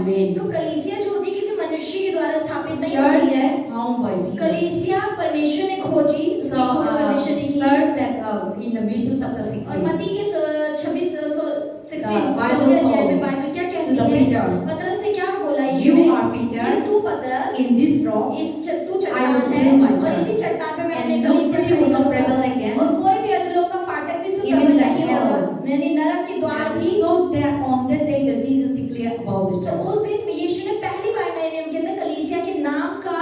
man. तो कलीसिया जो होती है किसी मनुष्य के द्वारा स्थापित नहीं Church होती है. is found by Jesus. कलीसिया परमेश्वर ने खोजी. So, परमेश्वर ने की. Sirs that in the Matthew chapter और 16, मत्ती के 16 Bible अध्याय में told बाइबल क्या to कहती the है? Peter, पतरस से क्या बोला यीशु you ने? are Peter, कि तू पतरस in this rock, तू I चट्टान will है build my और church. इसी चट्टान पे मैं अपने And कलीसिया nobody will not prevail और against. कोई भी अधोलोक का फाटक भी इस पे Even प्रबल the नहीं hell. होगा. यानी नरक के द्वार And भी. so that on that day, that Jesus declared about the तो church. उस दिन यीशु ने पहली बार नए नियम के अंदर कलीसिया के नाम का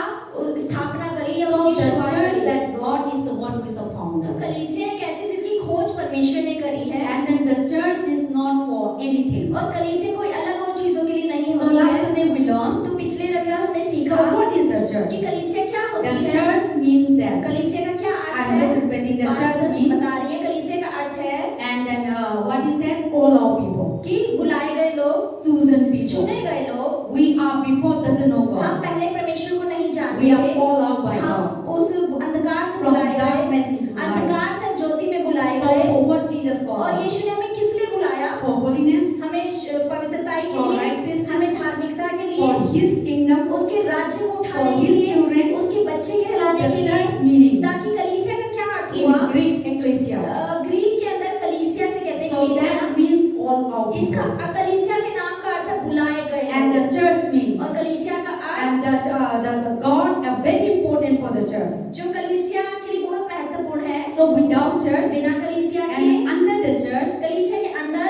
स्थापना करी या So उसकी the शुरुआत church करी. that God is the one who is the तो founder. कलीसिया एक ऐसी जिसकी खोज परमेश्वर ने करी है. And then the church is not for anything. और कलीसिया कोई अलग और चीजों के लिए नहीं So होती last है. Sunday we learned. तो पिछले रविवार हमने So सीखा what is the कि church? कलीसिया क्या The होती है. church means that. कलीसिया का क्या अर्थ I'm है? just repeating the church pastor means. बता रही है कलीसिया का अर्थ है And then what is that? All our people. कि बुलाए गए लोग, Chosen people. चुने गए लोग. We are before doesn't know हम God. पहले परमेश्वर को नहीं जानते We are थे. called out by God. हम उस अंधकार से From बुलाए गए. darkness into light. अंधकार से हम ज्योति में बुलाए So गए. for what Jesus और called? यीशु ने हमें किस लिए बुलाया? For holiness, हमें पवित्रता के For लिए, righteousness, हमें धार्मिकता के for लिए, His kingdom, उसके राज्य को उठाने for के His लिए, children. उसके बच्चे So कहलाने the के लिए. church meaning ताकि कलीसिया का क्या अर्थ in हुआ? Greek ecclesia. ग्रीक के अंदर कलीसिया से कहते हैं So कलीसिया. that means all our इसका people. कलीसिया के नाम का अर्थ है बुलाए गए. And the church means. और कलीसिया का अर्थ And that the God are very important for the church. जो कलीसिया के लिए बहुत महत्वपूर्ण है. So without church बिना कलीसिया के and under the church, कलीसिया के अंदर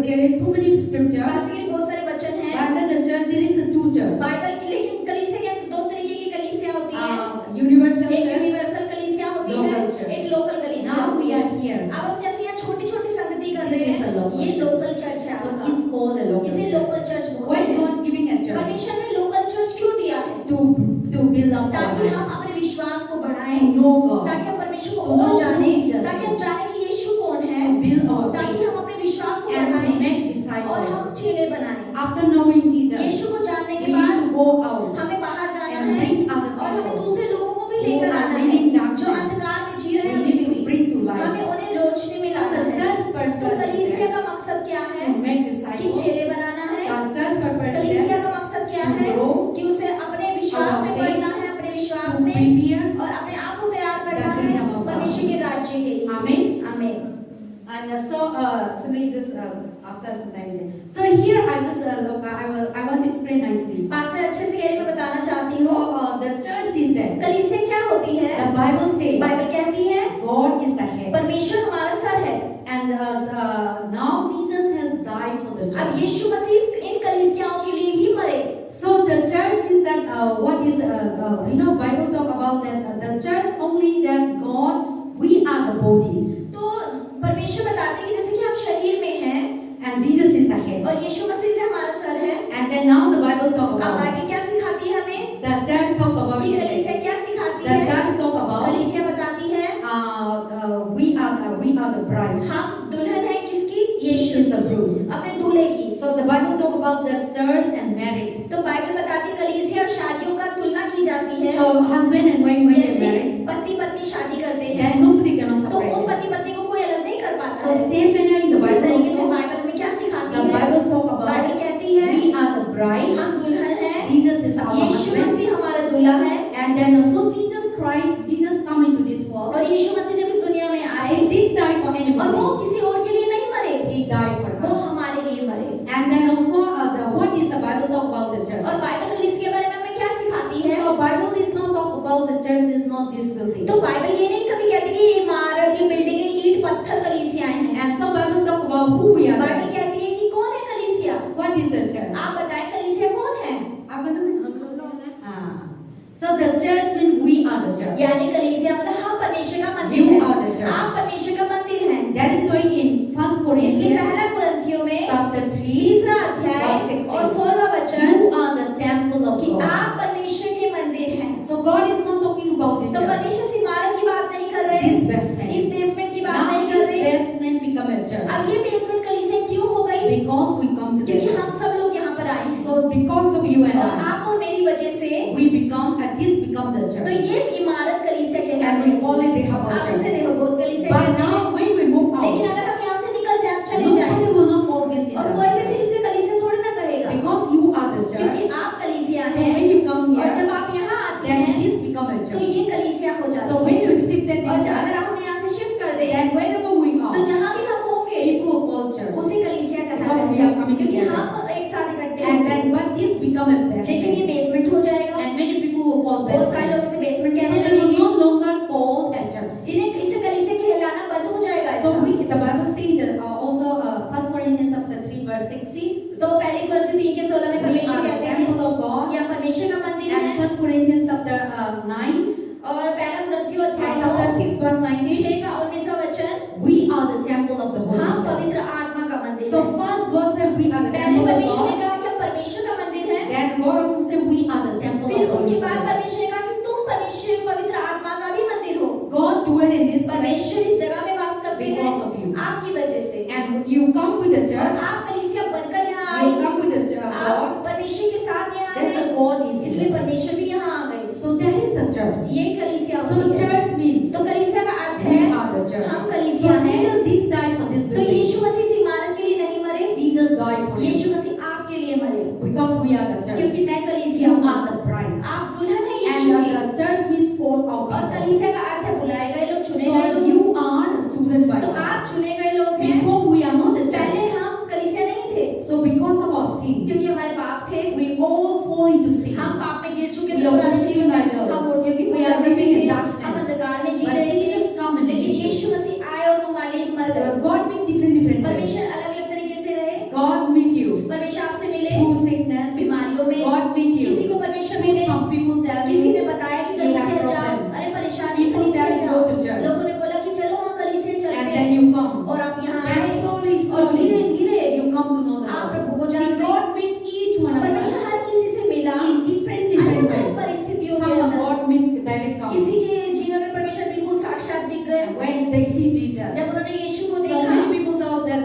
there is so many scriptures. Bible के बहुत सारे वचन हैं. Under the church there is the two churches. Bible की लेकिन कलीसिया के अंदर दो तरीके की कलीसिया होती है. Universal एक church. यूनिवर्सल कलीसिया होती है, Local church. एक लोकल कलीसिया Now होती we है. are here. अब हम जैसे यहाँ छोटी-छोटी संगति कर This रहे is the हैं, local ये church. लोकल चर्च है So आपका. it's called a local इसे church. लोकल चर्च Why बोलते हैं. God giving a church? परमेश्वर ने लोकल चर्च क्यों दिया है? To build up ताकि our हम life. अपने विश्वास को बढ़ाएं, To know God. ताकि हम परमेश्वर को To know और who जाने, Jesus ताकि हम is. जाने कि यीशु कौन है, To build our ताकि faith. हम अपने विश्वास को And to बढ़ाएं make और disciples. हम चेले बनाएं. After knowing Jesus, यीशु को जानने we के need बाद to go out हमें बाहर जाना and है bring other और हमें people दूसरे लोगों को भी who लेकर are आना living है, darkness. जो अंधकार में जी रहे हैं. We need to bring to life. हमें उन्हें रोशनी में So लाना the है. first तो person is कलीसिया that का मकसद क्या है? to make कि disciples. चेले बनाना है. The first purpose is कलीसिया that का मकसद क्या to है? grow कि उसे अपने विश्वास our में faith, बढ़ना है, अपने विश्वास to में prepare. और अपने आप को तैयार करना the है kingdom of God. परमेश्वर के राज्य के लिए. Amen. आमीन. And so we just after some time there. So here I just look. I want to explain nicely. Pastor अच्छे से कह रही, मैं बताना चाहती So हूँ the church is that कलीसिया क्या होती है. the Bible says बाइबल कहती है God is the head. परमेश्वर हमारा सर है. And now Jesus has died for the अब church. यीशु मसीह इन कलीसियाओं के लिए ही मरे. So the church is that what is Bible talk about that the church only that God we are the body तो परमेश्वर बताते हैं कि जैसे कि हम शरीर में हैं and Jesus is the head. और यीशु मसीह से हमारा सर है. And then now the Bible talk अब about बाइबल क्या सिखाती है हमें? the church talk about कि that कलीसिया क्या सिखाती the है? church talk about कलीसिया बताती है we are the bride. हम दुल्हन है किसकी? Yeshua is the groom. अपने दूल्हे की. So the Bible talk about the church and marriage. तो बाइबल बताती है कलीसिया और शादियों का तुलना की जाती है. So husband and wife when they जैसे married, पति पत्नी शादी करते हैं then nobody cannot तो separate उन them. पति पत्नी को कोई अलग नहीं कर पाता So है. same manner in the उसी Bible तरीके से also, बाइबल हमें क्या सिखाती the है? Bible talk about बाइबल कहती है we are the bride, हम दुल्हन हैं, Jesus is our Yeshu husband, मसीह हमारा दूल्हा है. and then also Jesus come into this world. और यीशु मसीह जब इस दुनिया में आए He did die for और वो anybody. किसी और के लिए नहीं मरे, He died for वो us. हमारे लिए मरे. And then also what is the Bible talk about the और church? बाइबल कलीसिया के बारे में हमें क्या सिखाती है? So Bible is not talk about the church is not this building. तो बाइबल ये नहीं कभी कहती कि ये इमारत, ये बिल्डिंग, ये ईंट पत्थर कलीसियाएं हैं. And so Bible talk about who we are. Bible कहती है कि कौन है कलीसिया? What is the church? आप बताएं कलीसिया कौन है? आप बताओ। So the church means we are the church. यानी कलीसिया मतलब हम परमेश्वर का मंदिर You हैं. are the church. आप परमेश्वर का मंदिर हैं. That is why in 1 इसलिए Corinthians पहला कुरिन्थियों में chapter 3 तीसरा अध्याय verse 16, और 16वां वचन you are the temple of कि God. आप परमेश्वर के मंदिर हैं. So God is not talking about this तो church. परमेश्वर इस इमारत की बात नहीं कर रहे This हैं, basement. इस बेसमेंट की बात Now नहीं कर this रहे हैं. basement become a church. अब ये बेसमेंट कलीसिया क्यों हो गई? Because we come क्योंकि together. हम सब लोग यहाँ पर आए हैं. So because of you and और I, आप और मेरी वजह से we become this become the तो church. ये इमारत कलीसिया And कहलाती we है. call it Rehoboth आप इसे church. रेहोबोत कलीसिया But कहते हैं. now when we move लेकिन out, अगर हम यहाँ से निकल जाए, चले जाए nobody will not call this और church. कोई भी फिर इसे कलीसिया थोड़ी ना कहेगा, Because you are the church. become a लेकिन ये basement. बेसमेंट हो जाएगा। And many people will call बहुत सारे basement. लोग इसे बेसमेंट So कहने they will लगेंगे। no longer call a church. इन्हें इसे कलीसिया कहलाना बंद हो जाएगा So इसका। the Bible says that also 1 Corinthians chapter 3 verse 16. तो पहली कुरिन्थियों 3:16 में We परमेश्वर are the कहते हैं temple of God. या परमेश्वर का मंदिर And है। 1 Corinthians chapter 9 और पहला कुरिन्थियों अध्याय chapter 9 6 verse 19. 6 का 19वां वचन, We are the temple of the Holy हम Spirit. पवित्र आत्मा का मंदिर So है। first God said we are the पहले temple of परमेश्वर ने God. कहा कि हम परमेश्वर का मंदिर है। Then God also said we are the temple फिर of the Holy उसके बाद Spirit. परमेश्वर ने कहा कि तुम परमेश्वर पवित्र आत्मा का भी मंदिर हो। God dwell in this place परमेश्वर इस जगह में वास करते हैं because of you. आपकी वजह से। And you come with the और church. आप कलीसिया बनकर यहाँ आए, You come with the आप God. परमेश्वर के साथ यहाँ That's आए, the God is इसलिए here. परमेश्वर भी यहाँ आ गए। So that is the church. ये कलीसिया So होती है। church means तो कलीसिया का अर्थ we है are the church. हम So कलीसिया हैं। Jesus did die for this तो building. यीशु मसीह इस इमारत के लिए नहीं मरे, Jesus died for you यीशु मसीह आपके लिए मरे, because we are the church. क्योंकि मैं कलीसिया You हूँ। are the bride. आप दुल्हन है यीशु And की। the church means all of और people. कलीसिया का अर्थ है बुलाए गए लोग, चुने गए So लोग। you are chosen by तो God. आप चुने गए लोग हैं। Before we are not the पहले church. हम कलीसिया नहीं थे, So because of our sin, क्योंकि हमारे पाप थे, we all fall into sin. हम पाप में गिर चुके We थे, are पुराने worshiping जीवन में idols. हम मूर्तियों की We पूजा are करते living in थे, darkness. हम अंधकार में जी But रहे Jesus थे। come and लेकिन live. यीशु मसीह आए और हमारे लिए मर Because गए। God meet different ways. परमेश्वर अलग अलग तरीके से रहे। God meet you परमेश्वर आपसे मिले through sickness. बीमारियों में, God meet you. किसी को परमेश्वर मिले, Some people tell किसी ने you बताया कि you have कलीसिया जाओ, problem. अरे परेशानी है, People कलीसिया tell you जाओ। go to church. लोगों ने बोला कि चलो वहाँ कलीसिया and चलते then हैं, you come. और आप यहाँ Then आए slowly, और धीरे slowly धीरे you come to know the आप Lord. प्रभु को See, जानते हैं। God meet each one of परमेश्वर us हर किसी से मिला in different अलग अलग ways. परिस्थितियों Some के of अंदर। God meet direct come. किसी के जीवन में परमेश्वर बिल्कुल साक्षात दिख गए And when they see Jesus. जब उन्होंने यीशु को So देखा। many people know that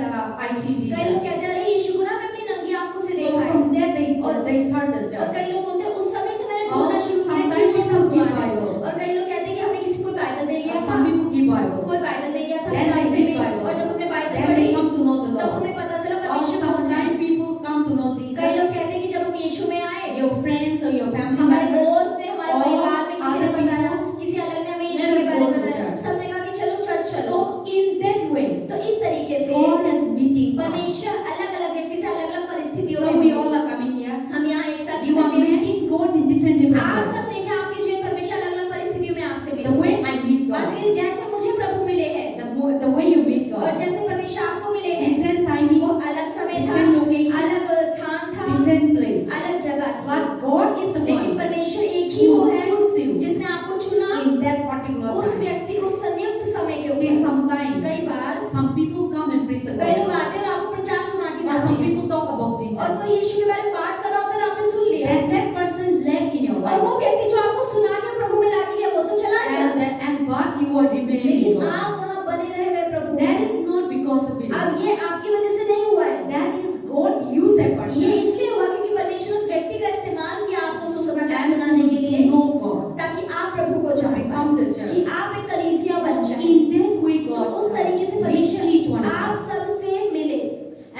I see कई लोग Jesus. कहते हैं अरे यीशु को ना मैंने अपनी नंगी आंखों से So देखा है। from there they start the और church. कई लोग बोलते हैं उस समय से मैंने और ढूंढना शुरू किया कि sometimes ये people सब give हुआ है। Bible. और कई लोग कहते हैं कि हमें किसी को बाइबल दे गया था, Some people give Bible. कोई बाइबल दे गया था Then they रास्ते read में, Bible. और जब हमने बाइबल Then पढ़ी they come to know the तब Lord. हमें पता चला Or परमेश्वर कौन है। sometimes people come to know कई Jesus. लोग कहते हैं कि जब हम यीशु में आए, Your friends or your family हमारे members दोस्त ने, हमारे or परिवार में किसी ने other बताया, people. किसी अलग ने हमें यीशु Let के us बारे go में to बताया, church. सबने कहा कि चलो चर्च चलो। So in that way, तो इस तरीके से God is meeting us. परमेश्वर अलग अलग व्यक्ति से अलग अलग परिस्थितियों So में we है। all are coming here. हम यहाँ एक साथ You are इकट्ठे हैं। meeting God in different आप ways. सब देखें आपके जीवन परमेश्वर अलग अलग परिस्थितियों में आपसे The way मिले। I meet बात God, करिए जैसे मुझे प्रभु मिले हैं the way you meet और God, जैसे परमेश्वर आपको मिले हैं, different timing, वो अलग समय था, different location, अलग स्थान था, different place. अलग जगह थी। But God is the लेकिन one परमेश्वर एक ही वो who है chose you जिसने आपको चुना in that particular उस time. व्यक्ति उस संयुक्त समय के See, ऊपर। sometimes कई बार some people come and preach the कई लोग gospel. आते हैं और आपको प्रचार सुना के Or जाते some हैं, people talk about और Jesus. कोई यीशु के बारे में बात कर रहा होता है, आपने सुन लिया, That person left in your और life. वो व्यक्ति जो आपको सुना के प्रभु में ला के गया वो तो चला गया, And but you are remaining. लेकिन God. आप वहाँ बने रह गए प्रभु। That is not because of you. अब ये आपकी वजह से नहीं हुआ है, That is God used that ये person. इसलिए हुआ क्योंकि परमेश्वर उस व्यक्ति का इस्तेमाल किया आपको सुसमाचार And सुनाने के to लिए, know God. ताकि आप प्रभु को जान पाएं, Become the कि church. आप एक कलीसिया बन जाएं। In that way तो God उस तरीके से meet each one परमेश्वर of आप us. सबसे मिले।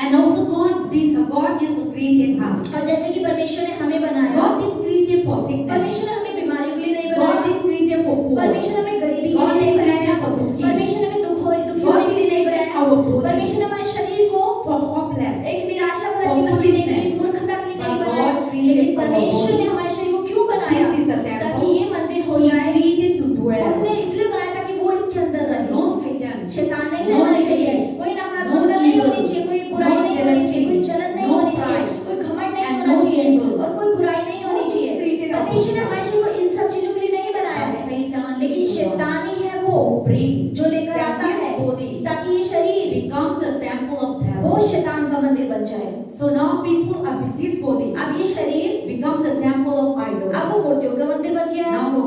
And also God is created us. और जैसे कि परमेश्वर ने हमें बनाया, God didn't create it for sickness. परमेश्वर ने हमें बीमारियों के लिए नहीं God बनाया, didn't create it for poor. परमेश्वर ने हमें गरीबी के God लिए नहीं didn't create बनाया, it for दुखी. परमेश्वर ने हमें दुखी God होने के लिए नहीं didn't create बनाया, our body परमेश्वर ने हमारे शरीर को for hopeless. एक निराशा भरा For जीवन जीने के लिए, foolishness. मूर्खता के लिए नहीं But बनाया, God created लेकिन our परमेश्वर body. ने हमारे शरीर को क्यों बनाया? This is the temple. ताकि ये मंदिर हो He जाए। created to dwell. उसने इसलिए बनाया था कि वो इसके अंदर रहे। No Satan. शैतान नहीं No रहना चाहिए, negative. कोई No नकारात्मकता नहीं evil. होनी चाहिए, कोई बुराई No नहीं होनी jealousy. चाहिए, कोई जलन नहीं No होनी चाहिए, pride. कोई घमंड नहीं And होना no चाहिए, evil. और कोई बुराई नहीं होनी चाहिए। Created our परमेश्वर ने body. हमारे शरीर को इन सब चीजों के लिए नहीं बनाया है, Satan लेकिन is the one शैतान ही है वो who bring जो लेकर that आता this है body ताकि ये शरीर become the temple of वो devil. शैतान का मंदिर बन जाए। So now people are with this body अब ये शरीर become the temple of अब idols. वो मूर्तियों का मंदिर बन गया है। Now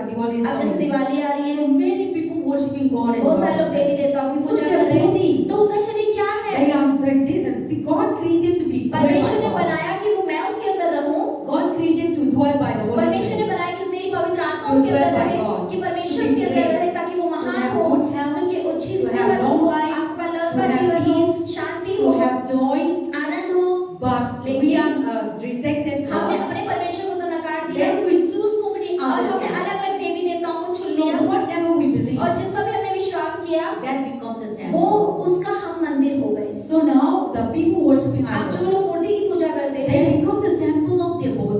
Diwali is अब जैसे coming. दिवाली आ रही है, So many people worshiping God and बहुत सारे लोग God. देवी देवताओं की So पूजा their कर रहे हैं, body, तो उनका शरीर क्या है? they are like this. See, God created to be dwell परमेश्वर ने by God. बनाया कि वो मैं उसके अंदर रहूं, God created to dwell by the Holy परमेश्वर ने Spirit. बनाया कि मेरी पवित्र आत्मा To उसके dwell अंदर by रहे, God. कि परमेश्वर To be उसके अंदर great. रहे ताकि वो To महान have हो, good health. तो कि अच्छी To have सेहत long हो, life. आपका To लंबा have जीवन हो, peace. शांति To हो, have joy. आनंद हो। But लेकिन we are rejected हमने God. अपने परमेश्वर को तो नकार दिया, Then we choose so many और other हमने things. अलग अलग देवी देवताओं को चुन So लिया, whatever we believe, और जिस पर भी हमने विश्वास किया that becomes the वो temple. उसका हम मंदिर हो गए। So now the people worshiping अब जो idols, लोग मूर्ति की पूजा करते they हैं become the temple of their वो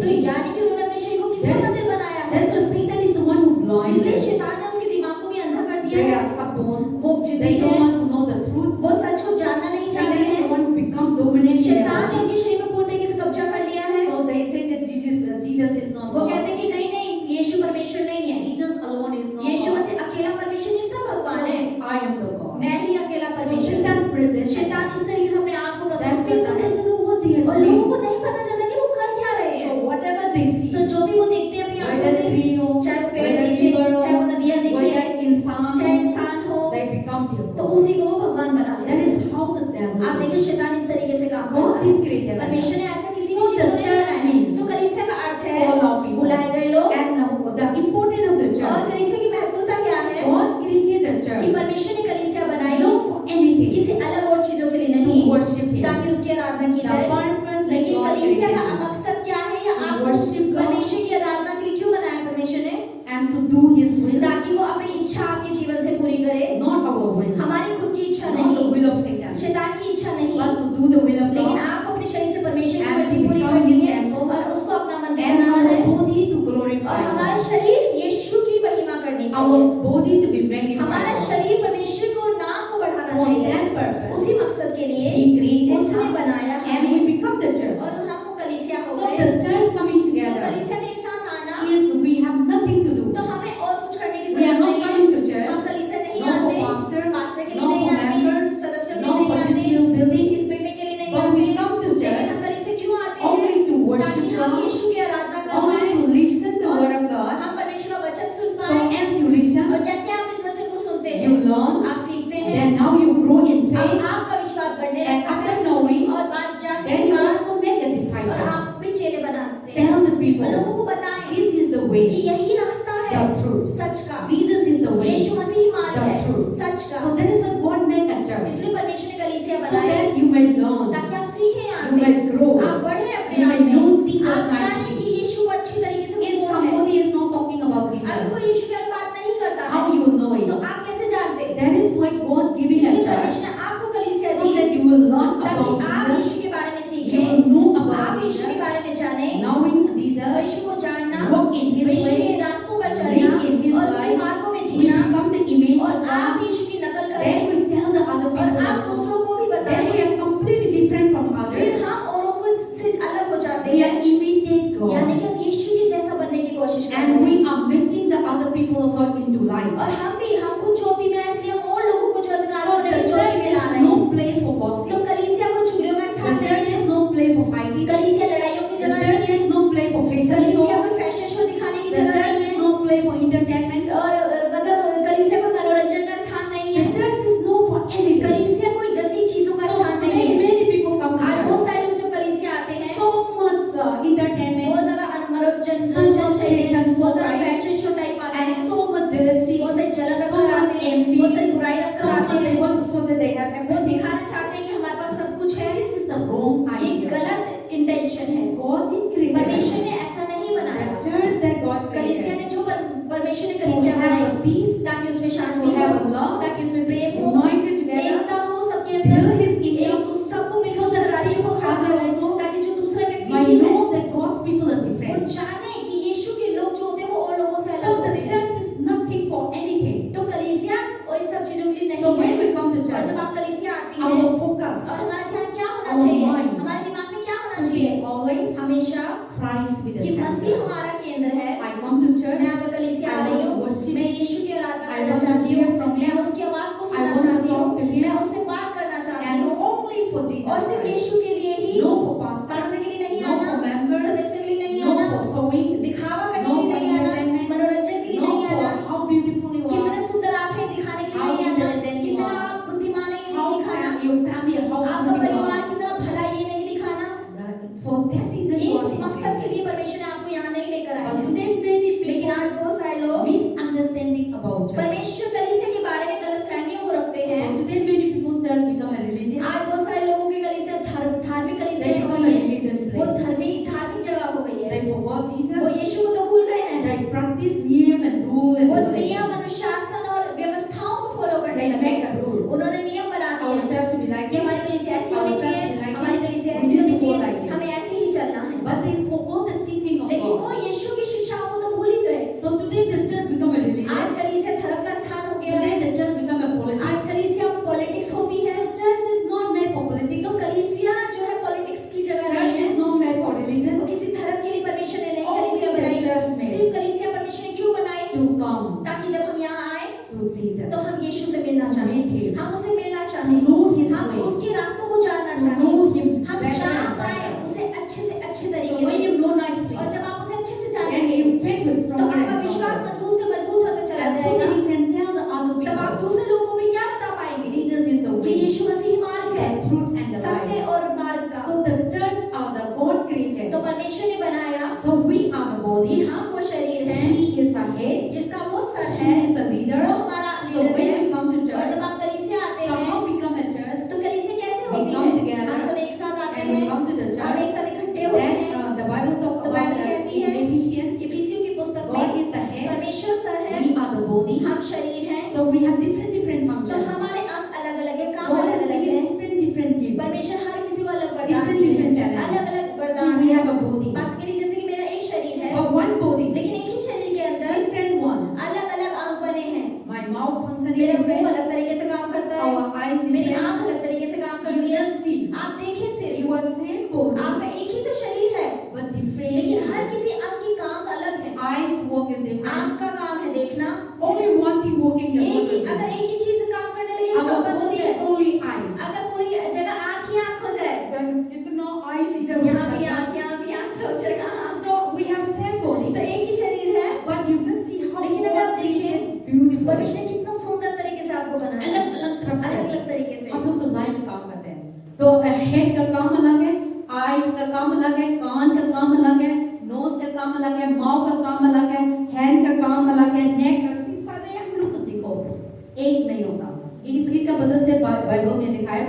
किया गया। परमेश्वर ने ऐसा किसी So भी चीज the को नहीं church बनाया। means तो कलीसिया का अर्थ है call of people. बुलाए गए लोग। And now the importance of the और church. कलीसिया की महत्वता क्या है God created the कि church परमेश्वर ने कलीसिया बनाई not for anything, किसी अलग और चीजों के लिए to नहीं worship Him. ताकि उसकी आराधना की The जाए। purpose that लेकिन God कलीसिया का created मकसद क्या है या To आप worship God. परमेश्वर की आराधना के लिए क्यों बनाया परमेश्वर ने? and to do His will, ताकि वो अपनी इच्छा आपके जीवन से पूरी करे। not our will, हमारी खुद की इच्छा not the नहीं, will of Satan, शैतान की इच्छा नहीं, but to do the will of लेकिन God आपको अपने शरीर से परमेश्वर की And मर्जी to पूरी become करनी His है temple. और उसको अपना मंदिर and बनाना है our body to और glorify हमारा God. शरीर यीशु की महिमा करनी Our चाहिए। body to be magnified. हमारा God. शरीर परमेश्वर को नाम को बढ़ाना For चाहिए। that purpose, उसी मकसद के लिए He created उसने us बनाया and we हमें become the church. और हम कलीसिया हो So गए। the church coming तो together कलीसिया में एक साथ आना is we have nothing to do. तो हमें और कुछ करने की We are जरूरत not नहीं है। coming to church, हम कलीसिया नहीं not for आते, pastor, पास्टर के लिए not नहीं for आते, members, सदस्यों के not लिए for नहीं this आते, little building, इस बिल्डिंग के लिए नहीं but आते। we come to लेकिन church हम कलीसिया क्यों आते हैं? only to worship ताकि हम God, यीशु की आराधना कर only पाएं to listen the और word of God. हम परमेश्वर का वचन सुन So पाएं। as you listen, और जैसे आप इस वचन को सुनते हैं, you learn, आप सीखते हैं, then now you grow in अब faith, आपका विश्वास बढ़ने and लगता after है knowing, और बात जानने then के you बाद also make a और disciple. आप भी चेले बनाते हैं। Tell the और people, लोगों को बताएं this is the कि way, यही रास्ता है the truth. सच का। Jesus is the way. यीशु मसीह मार्ग The है truth. सच का। So that is why God made a church, इसलिए परमेश्वर ने कलीसिया so बनाई that you may learn, ताकि आप सीखें यहाँ you से, may grow, आप बढ़े अपने you आप may में, know Jesus आप nicely. जाने कि यीशु को अच्छी तरीके से If कौन है। somebody is not talking about अगर Jesus, कोई यीशु के बारे में बात नहीं करता how है you will know तो it? आप कैसे जानते? That is why God giving a इसलिए church, परमेश्वर ने आपको कलीसिया so the that you will learn ताकि about आप Jesus, यीशु के बारे में you सीखें, will know आप about यीशु के Jesus, बारे में जाने, knowing और Jesus, यीशु को जानना, walk in His यीशु के way, रास्तों पर live चलना in His और उसके life, मार्गों में we Jeena become the image और of आप God. यीशु की नकल Then करें we tell the other और people आप also. दूसरों को भी Then बताएं। we are completely different from फिर others. हम औरों को से अलग हो जाते We हैं, are imitate यानी God, कि हम यीशु के जैसा बनने की कोशिश करते and हैं। we are making the other people also into light. और हम खुद ज्योति में हैं, इसलिए हम और लोगों को ज्योति में So आने the की ज्योति church में is ला रहे हैं। no place for तो gossip. कलीसिया को चुगलियों का The स्थान नहीं church है, is no place for fighting. कलीसिया लड़ाइयों की The जगह church नहीं है, is no place for fashion कलीसिया show. कोई फैशन शो दिखाने की The जगह church नहीं is है, no place for entertainment. और मतलब कलीसिया कोई मनोरंजन का स्थान नहीं The है, church is no for anything. कलीसिया कोई गंदी चीजों का So स्थान नहीं today है। many people come to आज बहुत church. सारे लोग जब कलीसिया आते हैं, So much entertainment बहुत ज्यादा मनोरंजन So much चाहिए, fashion show, बहुत सारा right? फैशन शो टाइप आते and हैं, so much jealousy, बहुत सारी जलन so रखकर much आते हैं, envy, बहुत सारी बुराई so रखकर much आते they हैं, want so that they have वो everything. दिखाना चाहते हैं कि हमारे पास सब कुछ है। This is the wrong ये idea. गलत इंटेंशन है। God didn't create परमेश्वर the ने ऐसा नहीं बनाया। church that God कलीसिया created ने जो परमेश्वर ने to कलीसिया have बनाई a peace, ताकि उसमें शांति to हो, have a love, ताकि उसमें प्रेम हो, united together, एकता हो सबके build अंदर, His kingdom, एक सबको मिलकर so उसका that राज्य को people स्थापित other करें, also ताकि जो दूसरा व्यक्ति might भी है, know that God's people are वो different. जाने कि यीशु के लोग जो होते हैं वो और लोगों से अलग So होते the हैं। church is nothing for anything. तो कलीसिया और इन सब चीजों के लिए So नहीं when है। we come to और church, जब आप कलीसिया आती हैं our और focus हमारा ध्यान क्या होना Our चाहिए, mind हमारे दिमाग में क्या होना should चाहिए, be always हमेशा Christ with the कि मसीह center. हमारा केंद्र है। I come to church, मैं अगर कलीसिया I आ रही want to हूँ, worship, मैं यीशु की आराधना I करना want to चाहती hear हूँ, from मैं Him, उसकी आवाज को I सुनना want to चाहती हूँ, talk to Him, मैं उससे बात करना चाहती and हूँ, only for Jesus और सिर्फ Christ. यीशु के लिए ही, No for pastor, पास्टर के लिए नहीं no आना, for members, सदस्य के लिए नहीं no आना, for sewing, दिखावा करने no के लिए for नहीं आना, entertainment, मनोरंजन के लिए no नहीं for आना, how beautiful you कितने are, सुंदर आप हैं दिखाने के लिए How नहीं आना, intelligent you कितना are, आप बुद्धिमान हैं ये how नहीं दिखाना, your family, how आपका good you परिवार are. कितना भला ये नहीं दिखाना। For that reason, God इस is मकसद के created. लिए परमेश्वर ने आपको यहाँ नहीं लेकर परमेश्वर ने बनाया So we are the कि body. हम वो शरीर है He is the head. जिसका वो सर He है, is the leader. वो हमारा So लीडर when है। we come to और church, जब हम कलीसिया आते so हैं how we come at church? तो कलीसिया कैसे We होती come है? together हम सब एक साथ आते and we हैं come to the और church. एक साथ इकट्ठे होते Then हैं। the Bible talk तो about बाइबल that कहती in है Ephesians. इफिसियों की पुस्तक God में is the head. परमेश्वर सर है, We are the body. हम शरीर हैं। So we have different तो functions. हमारे अंग अलग अलग है, काम God अलग has अलग given है। different gifts. परमेश्वर हर किसी को अलग वरदान Different दिए हैं, talents. अलग अलग So वरदान we है। have a body. बस के लिए जैसे कि मेरा एक शरीर है, But one body, लेकिन एक ही शरीर के अंदर different one. अलग अलग अंग बने हैं। My mouth functions मेरा मुंह different. अलग तरीके से काम करता है, Our eyes मेरी different. आंख अलग तरीके से काम You करती है। just see. आप देखिए सिर्फ You are same body, आपका एक ही तो शरीर है, but different. लेकिन हर किसी अंग की काम अलग है। Eyes work is different. आंख का काम है देखना, Only one thing working the एक ही body. अगर एक ही चीज काम करने लगे Our सब बंद हो body जाए। only eyes. अगर पूरी जगह आंख ही आंख हो जाए, Then इतना eyes इधर यहाँ भी आंख सोचेगा। So we have same तो body, एक ही शरीर है, but you just see how लेकिन अगर आप God देखिए, created beautiful. परमेश्वर ने कितना सुंदर तरीके से आपको बनाया, अलग अलग तरफ से अलग अलग तरीके से। हम लोग तो लाइन में काम करते हैं। तो हेड का काम अलग है, आईज का काम अलग है, कान का काम अलग है, नोज का काम अलग है, माउथ का काम अलग है, हैंड का काम अलग है, नेक का सारे हम लोग तो देखो एक नहीं होता। इसकी का वजह से बाइबल में लिखा है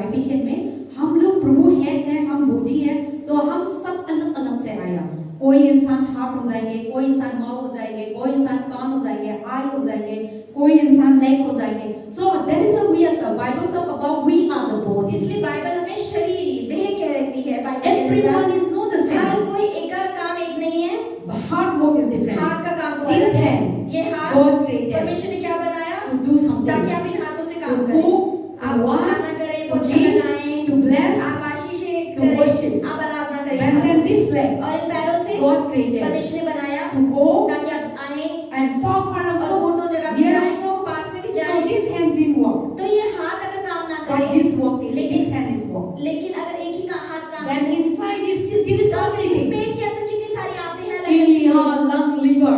एफिशिएंट में हम लोग प्रभु हेड है, हम बॉडी है, तो हम सब अलग अलग से आया। कोई इंसान हार्ट हो जाएंगे, कोई इंसान माउथ हो जाएंगे, कोई इंसान कान हो जाएंगे, आई हो जाएंगे, कोई इंसान लेग हो जाएंगे। So that is why we are the Bible talk about we are the body. इसलिए बाइबल हमें शरीर देह कह रहती है। बाइबल के Everyone अनुसार is not the her same. कोई एक का काम एक नहीं है। But heart work is different. हाथ का काम तो This अलग है। hand, ये हाथ God created परमेश्वर ने क्या बनाया to do ताकि something, आप इन हाथों से to काम करें। cook, आप to wash, खाना करें, to पोछा give, लगाएं, to bless, आप आशीषें to करें, worship. आप आराधना and करें। then this leg, और इन पैरों से God created परमेश्वर ने बनाया to go ताकि आप आए and far और also, दूर दूर जगह भी near जाएं, also. पास में भी So जाएं। this hand didn't work, तो ये हाथ अगर काम ना but करे, this working, this hand is work. लेकिन अगर एक ही का हाथ काम Then करे, inside this there is तो everything. पेट के अंदर कितनी सारी आते हैं अलग Kidney, अलग heart, lung, liver,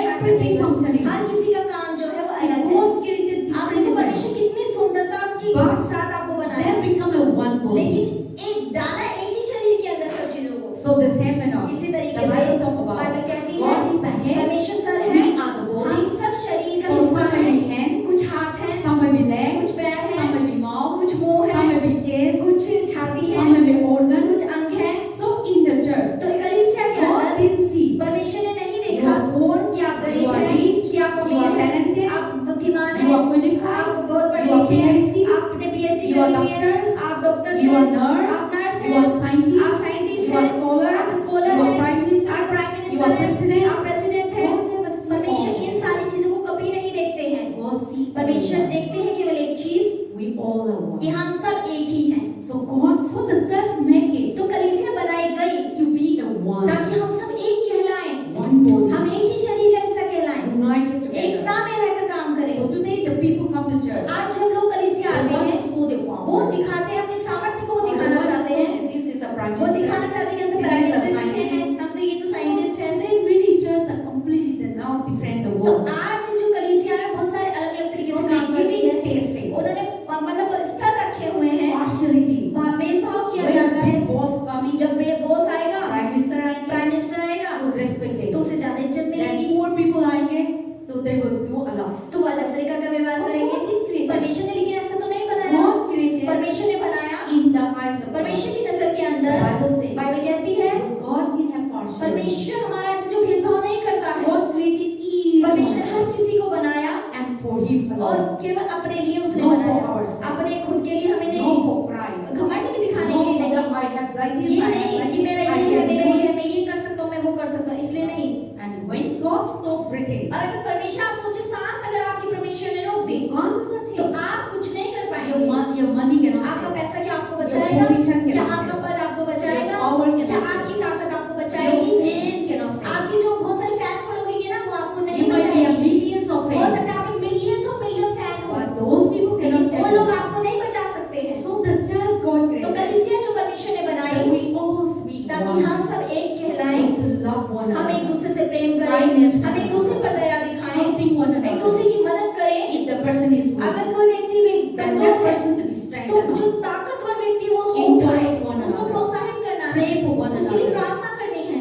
everything functioning. हर किसी का काम जो है वो See, अलग है। God created आप different देखो things. परमेश्वर कितनी सुंदरता उसकी But साथ आपको बनाया, Then become a one body. लेकिन एक डाला एक ही शरीर के अंदर सब चीजों को। So the same and all. इसी The तरीके से Bible talk about बाइबल कहती है God is the head, परमेश्वर सर we है, are the body. हम सब शरीर का So हिस्सा some may है। be hand, कुछ हाथ है, some may be leg, कुछ पैर है, some may be mouth, कुछ मुंह है, some may be chest, कुछ छाती है, some may be organ. कुछ अंग है। So in the church, तो कलीसिया के God अंदर didn't see परमेश्वर ने नहीं you देखा are poor, कि आप you गरीब are हैं, rich, कि आप you अमीर are हैं, talented, आप बुद्धिमान you हैं, are qualified, आप बहुत पढ़े you are लिखे हैं, PhD, आपने PhD you are कर ली है, doctors, आप डॉक्टर you हैं, are nurse, आप नर्स you हैं, are scientist, आप साइंटिस्ट you are हैं, scholar, आप स्कॉलर you are हैं, prime minister, आप प्राइम you मिनिस्टर are हैं, president. आप प्रेसिडेंट हैं। God never see परमेश्वर all. इन सारी चीजों को कभी नहीं देखते हैं। God see परमेश्वर all. देखते हैं केवल एक चीज We all are one. कि हम सब एक ही हैं। So God, so the church make it तो कलीसिया बनाई गई to be a one, ताकि हम सब एक कहलाएं, one body, हम एक ही शरीर का हिस्सा कहलाएं, united together. एकता में रहकर काम करें। So today the people come to church. आज जब लोग कलीसिया They आते want हैं, to show their वो power. दिखाते हैं अपने सामर्थ्य को, वो They दिखाना want to चाहते show हैं, that this is a prime वो minister. दिखाना चाहते हैं कि हम तो This prime is a minister से हैं, scientist. हम तो ये तो साइंटिस्ट हैं। Then many churches are completely now different the तो world. आज जो कलीसिया है बहुत सारे अलग अलग तरीके से So काम they कर रही giving है। states. उन्होंने मतलब स्तर रखे हुए हैं, Partiality. वहाँ भेदभाव किया When जाता है। big boss coming, जब बॉस आएगा, prime minister आएंगे, प्राइम मिनिस्टर आएगा, to respect it. तो उसे ज्यादा इज्जत Then मिलेगी, poor people आएंगे, तो they will do allow. तो वो अलग तरीका का व्यवहार So करेंगे। God did create. परमेश्वर ने लेकिन ऐसा तो नहीं बनाया। God created परमेश्वर ने बनाया in the eyes of God. परमेश्वर की नजर के The अंदर। Bible says बाइबल कहती है God didn't have partiality. परमेश्वर हमारा ऐसे जो भेदभाव नहीं करता है। God created each परमेश्वर one हर of us किसी को बनाया and for Him और alone. केवल अपने लिए उसने Not for बनाया, ourselves. अपने खुद के लिए हमें No नहीं, for pride. घमंड के दिखाने No के लिए for नहीं, that I have like this, ये I have नहीं like कि this, मेरा I ये है, can मेरा do ये it. है, मैं ये कर सकता हूँ, मैं वो कर सकता हूँ, इसलिए नहीं। And when God stopped breathing, और अगर परमेश्वर, आप सोचे सांस अगर आपकी परमेश्वर ने रोक दी you can't do तो nothing. आप कुछ नहीं कर Your पाएंगे। money cannot आपका save. पैसा क्या आपको Your बचाएगा? position क्या cannot आपका save. पद आपको बचाएगा? Your power cannot क्या save. आपकी ताकत आपको Your बचाएगी? fame cannot save. आपकी जो बहुत सारे फैन फॉलोइंग है ना, वो आपको नहीं You might be a बचाएगी। millions of हो fans, सकता है आप मिलियंस और मिलियन फैन हो, but those people लेकिन cannot वो save लोग you. आपको नहीं बचा सकते हैं। So the church God तो created कलीसिया जो परमेश्वर ने that बनाई we all speak ताकि one. हम सब एक कहलाएं, We should love one हम एक another, दूसरे से प्रेम करें, Kindness. हम एक दूसरे पर दया दिखाएं, helping one एक another. दूसरे की मदद करें। If the person is weak, अगर कोई व्यक्ति भी then कमजोर that है person to be तो strengthened. जो ताकतवर व्यक्ति वो उसको Encourage उठाए, one उसको another. प्रोत्साहित करना है, Pray for one उसके लिए another. प्रार्थना करनी है।